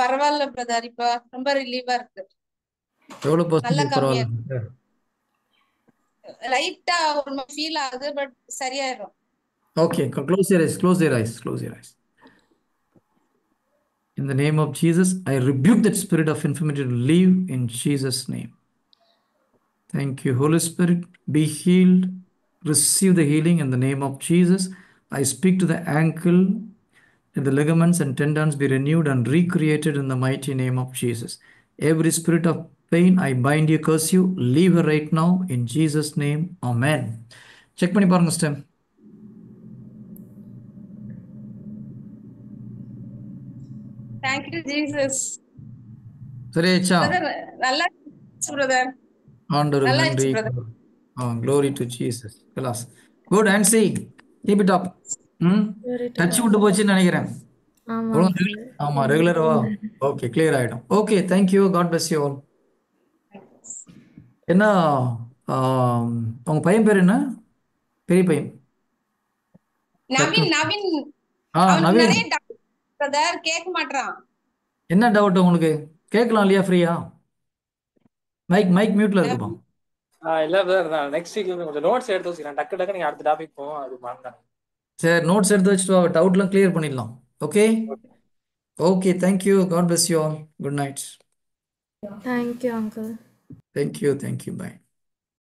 Speaker 10: பரவாயில்ல பிரதர், இப்ப ரொம்ப ரிலீவா இருக்கு.
Speaker 1: எவ்வளவு
Speaker 10: நல்ல
Speaker 1: %
Speaker 10: கம்மியா
Speaker 1: பரவாயில்ல?
Speaker 10: லைட்டா ஒரு ஃபீல் ஆகுது, பட் சரியாயிரும்.
Speaker 1: Okay, close your eyes, close your eyes, close your eyes. In the name of Jesus, I rebuke that spirit of infirmity to leave in Jesus' name. Thank you, Holy Spirit. Be healed. Receive the healing in the name of Jesus. I speak to the ankle, and the ligaments and tendons be renewed and recreated in the mighty name of Jesus. Every spirit of pain, I bind you, curse you. Leave her right now in Jesus' name. Amen. Check பண்ணி பாருங்க sister.
Speaker 10: Thank you, Jesus.
Speaker 1: சரியாச்சா?
Speaker 10: நல்லா பிரதர்.
Speaker 1: ஆண்டவருக்கு நன்றி. Glory to Jesus. Class. Good, and see. Keep it up. Touch விட்டு போச்சுன்னு நினைக்கிறேன். ஆமா, ரெகுலரா. ஓகே, கிளியர் ஆயிடும். Okay, thank you. God bless you all. என்ன உங்க பையன் பேர் என்ன? பெரிய பையன்
Speaker 10: நவீன். நவீன் நிறைய டவுட் பிரதர், கேட்க மாட்டறான்.
Speaker 1: என்ன டவுட் உங்களுக்கு? கேட்கலாம் இல்லையா ஃப்ரீயா? மைக் மியூட்ல இருக்குப்பா.
Speaker 7: இல்ல பிரதர், நெக்ஸ்ட் வீக் கொஞ்சம் நோட்ஸ் எடுத்து வச்சிருக்கேன். டக்கு நீங்க அடுத்த டாபிக் போவோம், அது மறந்துட்டேன்.
Speaker 1: சரி, நோட்ஸ் எடுத்து வச்சுட்டு வா, டவுட்லாம் கிளியர் பண்ணிடலாம். Okay okay, thank you. God bless you all. Good night.
Speaker 8: Thank you, Uncle.
Speaker 1: Thank you. Bye.